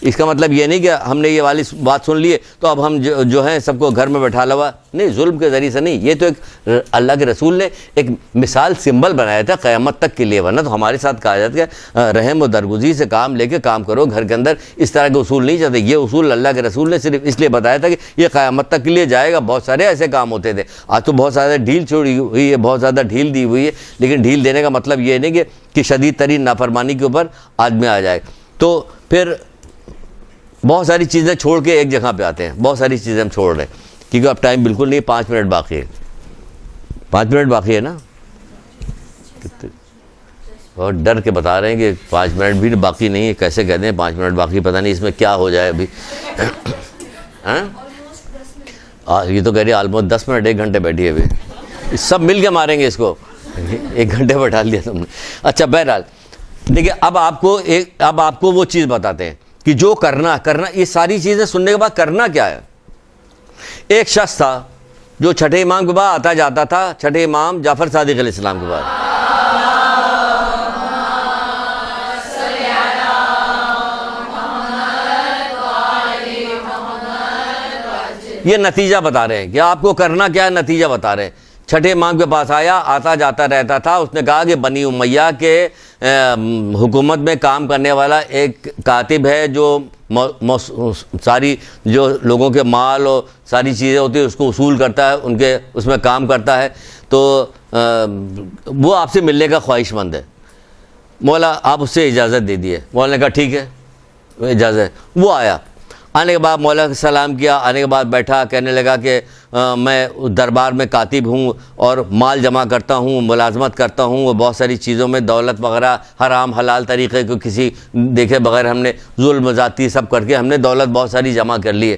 اس کا مطلب یہ نہیں کہ ہم نے یہ والی بات سن لی تو اب ہم جو ہیں سب کو گھر میں بیٹھا لوا, نہیں, ظلم کے ذریعے سے نہیں. یہ تو ایک اللہ کے رسول نے ایک مثال سمبل بنایا تھا قیامت تک کے لیے, ورنہ تو ہمارے ساتھ کہا جاتا ہے کہ رحم و درگزی سے کام لے کے کام کرو گھر کے اندر. اس طرح کے اصول نہیں چاہتے. یہ اصول اللہ کے رسول نے صرف اس لیے بتایا تھا کہ یہ قیامت تک کے لیے جائے گا. بہت سارے ایسے کام ہوتے تھے, آج تو بہت زیادہ ڈھیل چھوڑی ہوئی ہے, بہت زیادہ ڈھیل دی ہوئی ہے, لیکن ڈھیل دینے کا مطلب یہ نہیں کہ شدید ترین نافرمانی کے اوپر آدمی آ جائے. تو پھر بہت ساری چیزیں چھوڑ کے ایک جگہ پہ آتے ہیں, بہت ساری چیزیں ہم چھوڑ رہے ہیں کیونکہ اب ٹائم بالکل نہیں, 5 منٹ باقی ہے. 5 منٹ باقی ہے نا, اور ڈر کے بتا رہے ہیں کہ 5 منٹ بھی باقی نہیں ہے. کیسے کہتے ہیں 5 منٹ باقی, پتہ نہیں اس میں کیا ہو جائے ابھی. یہ تو کہہ رہی ہے آلموسٹ 10 منٹ, 1 گھنٹے بیٹھی ہے ابھی. سب مل کے ماریں گے اس کو, 1 گھنٹے بٹھا لیا تم نے. اچھا بہرحال دیکھیے, اب آپ کو وہ چیز بتاتے ہیں کہ جو کرنا, یہ ساری چیزیں سننے کے بعد کرنا کیا ہے. ایک شخص تھا جو چھٹے امام کے بعد آتا جاتا تھا, چھٹے امام جعفر صادق علیہ السلام کے بعد. یہ نتیجہ بتا رہے ہیں کہ آپ کو کرنا کیا ہے, نتیجہ بتا رہے ہیں. چھٹے امام کے پاس آیا, آتا جاتا رہتا تھا. اس نے کہا کہ بنی امیہ کے حکومت میں کام کرنے والا ایک کاتب ہے جو ساری جو لوگوں کے مال اور ساری چیزیں ہوتی ہیں اس کو اصول کرتا ہے, ان کے اس میں کام کرتا ہے. تو وہ آپ سے ملنے کا خواہش مند ہے. مولا آپ اس سے اجازت دے دیے. مولا نے کہا ٹھیک ہے اجازت. وہ آیا, آنے کے بعد مولا کا سلام کیا, آنے کے بعد بیٹھا, کہنے لگا کہ میں دربار میں کاتب ہوں اور مال جمع کرتا ہوں, ملازمت کرتا ہوں, وہ بہت ساری چیزوں میں دولت وغیرہ حرام حلال طریقے کو کسی دیکھے بغیر ہم نے ظلم زیادتی سب کر کے ہم نے دولت بہت ساری جمع کر لی ہے.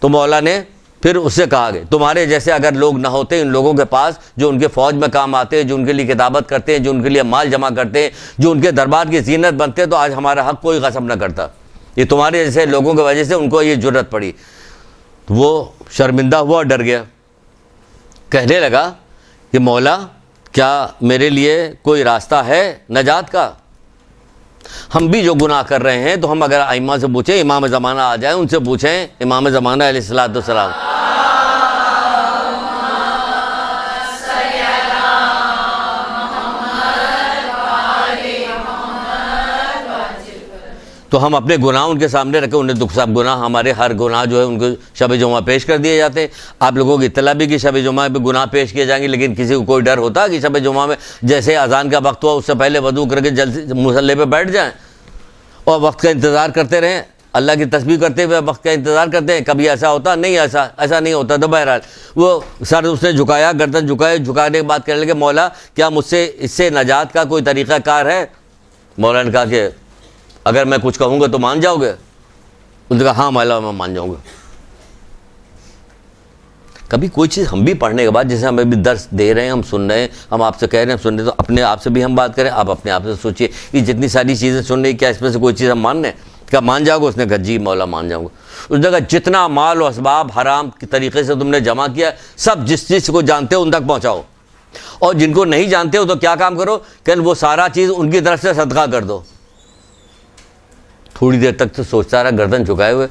تو مولا نے پھر اس سے کہا کہ تمہارے جیسے اگر لوگ نہ ہوتے ان لوگوں کے پاس جو ان کے فوج میں کام آتے ہیں, جو ان کے لیے کتابت کرتے ہیں, جو ان کے لیے مال جمع کرتے ہیں, جو ان کے دربار کی زینت بنتے ہیں, تو آج ہمارا حق کوئی غصب نہ کرتا. یہ تمہارے جیسے لوگوں کی وجہ سے ان کو یہ جرت پڑی. وہ شرمندہ ہوا, ڈر گیا, کہنے لگا کہ مولا کیا میرے لیے کوئی راستہ ہے نجات کا. ہم بھی جو گناہ کر رہے ہیں تو ہم اگر ائمہ سے پوچھیں, امام زمانہ آ جائیں ان سے پوچھیں, امام زمانہ علیہ السلام تو ہم اپنے گناہ ان کے سامنے رکھیں, انہیں دکھ سب گناہ ہمارے ہر گناہ جو ہے ان کو شب جمعہ پیش کر دیے جاتے ہیں. آپ لوگوں کی اطلاع بھی کہ شب جمعہ پہ گناہ پیش کیے جائیں گے, لیکن کسی کو کوئی ڈر ہوتا کہ شب جمعہ میں جیسے اذان کا وقت ہوا اس سے پہلے وضو کر کے جلد مصلی پہ بیٹھ جائیں اور وقت کا انتظار کرتے رہیں, اللہ کی تسبیح کرتے ہوئے وقت کا انتظار کرتے ہیں. کبھی ایسا ہوتا نہیں, ایسا نہیں ہوتا. تو بہرحال وہ سر اس نے جھکایا, گردن جھکانے کے بعد کہنے لگے مولا کیا مجھ سے اس سے نجات کا کوئی طریقہ کار ہے. مولا نے کہا کہ اگر میں کچھ کہوں گا تو مان جاؤ گے. انہوں نے کہا ہاں مولا میں مان جاؤں گا. کبھی کوئی چیز ہم بھی پڑھنے کے بعد جیسے ہمیں بھی درس دے رہے ہیں, ہم سن رہے ہیں, ہم آپ سے کہہ رہے ہیں, ہم سن رہے ہیں, تو اپنے آپ سے بھی ہم بات کریں. آپ اپنے آپ سے سوچئے یہ جتنی ساری چیزیں سن رہی, کیا اس میں سے کوئی چیز ہم مان رہے ہیں؟ کیا مان جاؤ گے؟ اس نے کہا جی مولا مان جاؤں گا. اس نے کہا جتنا مال و اسباب حرام کے طریقے سے تم نے جمع کیا سب جس چیز کو جانتے ہو ان تک پہنچاؤ, اور جن کو نہیں جانتے ہو تو کیا کام کرو کہ وہ سارا چیز ان کی طرف سے صدقہ کر دو. تھوڑی دیر تک تو سوچتا رہا گردن جھکائے ہوئے,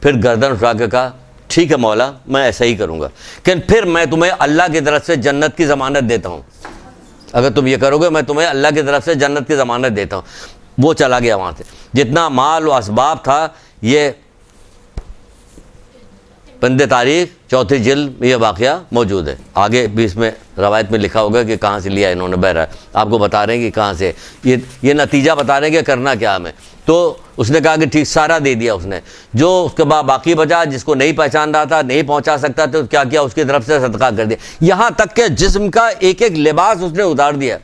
پھر گردن اٹھا کے کہا ٹھیک ہے مولا میں ایسا ہی کروں گا, کہ پھر میں تمہیں اللہ کی طرف سے جنت کی ضمانت دیتا ہوں. اگر تم یہ کرو گے میں تمہیں اللہ کی طرف سے جنت کی ضمانت دیتا ہوں. وہ چلا گیا وہاں سے. جتنا مال و اسباب تھا یہ بند تاریخ 4 جلد میں یہ واقعہ موجود ہے. آگے بھی اس میں روایت میں لکھا ہوگا کہ کہاں سے لیا انہوں نے. بہرحال آپ کو بتا رہے ہیں کہ کہاں سے یہ نتیجہ بتا رہے ہیں کہ کرنا کیا ہمیں. تو اس نے کہا کہ ٹھیک سارا دے دیا اس نے. جو اس کے بعد باقی بچا جس کو نہیں پہچان رہا تھا, نہیں پہنچا سکتا تو کیا کیا, اس کی طرف سے صدقہ کر دیا. یہاں تک کہ جسم کا ایک ایک لباس اس نے اتار دیا.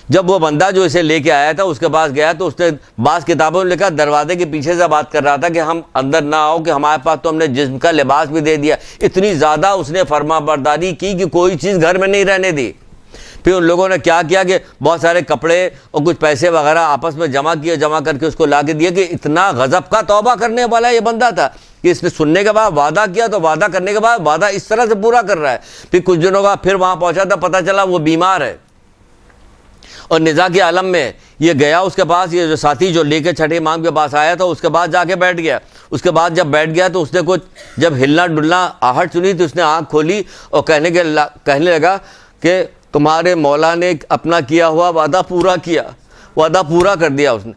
جب وہ بندہ جو اسے لے کے آیا تھا اس کے پاس گیا تو اس نے بعض کتابوں میں لکھا دروازے کے پیچھے سے بات کر رہا تھا کہ ہم اندر نہ آؤ کہ ہمارے پاس تو ہم نے جسم کا لباس بھی دے دیا. اتنی زیادہ اس نے فرما برداری کی کہ کوئی چیز گھر میں نہیں رہنے دی. پھر ان لوگوں نے کیا کیا کہ بہت سارے کپڑے اور کچھ پیسے وغیرہ آپس میں جمع کیے، جمع کر کے اس کو لا کے دیا کہ اتنا غضب کا توبہ کرنے والا یہ بندہ تھا کہ اس نے سننے کے بعد وعدہ کیا تو وعدہ کرنے کے بعد وعدہ اس طرح سے پورا کر رہا ہے. پھر کچھ دنوں بعد پھر وہاں پہنچا تھا، پتہ چلا وہ بیمار ہے اور نزاع کے عالم میں یہ گیا اس کے پاس، یہ جو ساتھی جو لے کے چھٹے امام کے پاس آیا تھا اس کے بعد جا کے بیٹھ گیا. اس کے بعد جب بیٹھ گیا تو اس نے کچھ جب ہلنا ڈلنا آہٹ سنی تو اس نے آنکھ کھولی اور کہنے لگا کہ تمہارے مولا نے اپنا کیا ہوا وعدہ پورا کیا، وعدہ پورا کر دیا اس نے.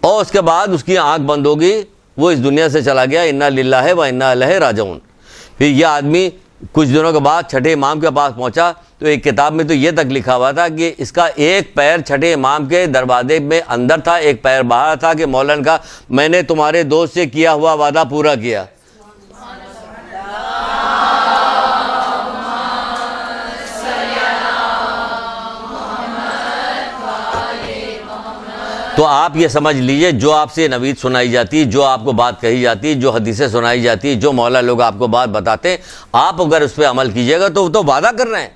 اور اس کے بعد اس کی آنکھ بند ہو گئی، وہ اس دنیا سے چلا گیا. انا للہ و انا الیہ راجعون. پھر یہ آدمی کچھ دنوں کے بعد چھٹے امام کے پاس پہنچا تو ایک کتاب میں تو یہ تک لکھا ہوا تھا کہ اس کا ایک پیر چھٹے امام کے دروازے میں اندر تھا، ایک پیر باہر تھا، کہ مولا نے کہا میں نے تمہارے دوست سے کیا ہوا وعدہ پورا کیا. تو آپ یہ سمجھ لیجئے جو آپ سے نوید سنائی جاتی، جو آپ کو بات کہی جاتی، جو حدیثیں سنائی جاتی، جو مولا لوگ آپ کو بات بتاتے ہیں، آپ اگر اس پہ عمل کیجئے گا تو وہ تو وعدہ کر رہے ہیں،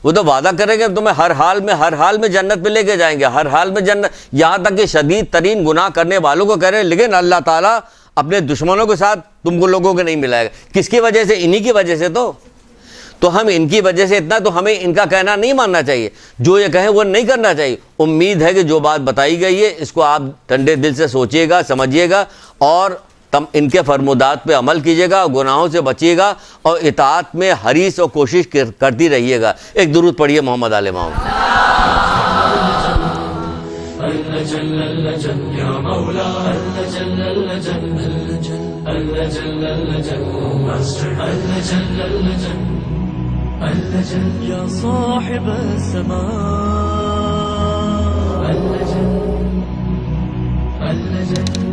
وہ تو وعدہ کریں گے تمہیں ہر حال میں جنت پہ لے کے جائیں گے، ہر حال میں جنت. یہاں تک کہ شدید ترین گناہ کرنے والوں کو کہہ رہے ہیں لیکن اللہ تعالیٰ اپنے دشمنوں کے ساتھ تم کو لوگوں کو نہیں ملائے گا. کس کی وجہ سے؟ انہی کی وجہ سے. تو ہم ان کی وجہ سے اتنا تو ہمیں ان کا کہنا نہیں ماننا چاہیے، جو یہ کہیں وہ نہیں کرنا چاہیے. امید ہے کہ جو بات بتائی گئی ہے اس کو آپ ٹھنڈے دل سے سوچیے گا، سمجھیے گا اور ان کے فرمودات پہ عمل کیجیے گا، گناہوں سے بچیے گا اور اطاعت میں حریص اور کوشش کرتی رہیے گا. ایک درود پڑھیے محمد آل محمد. يا صاحب السماء اللجن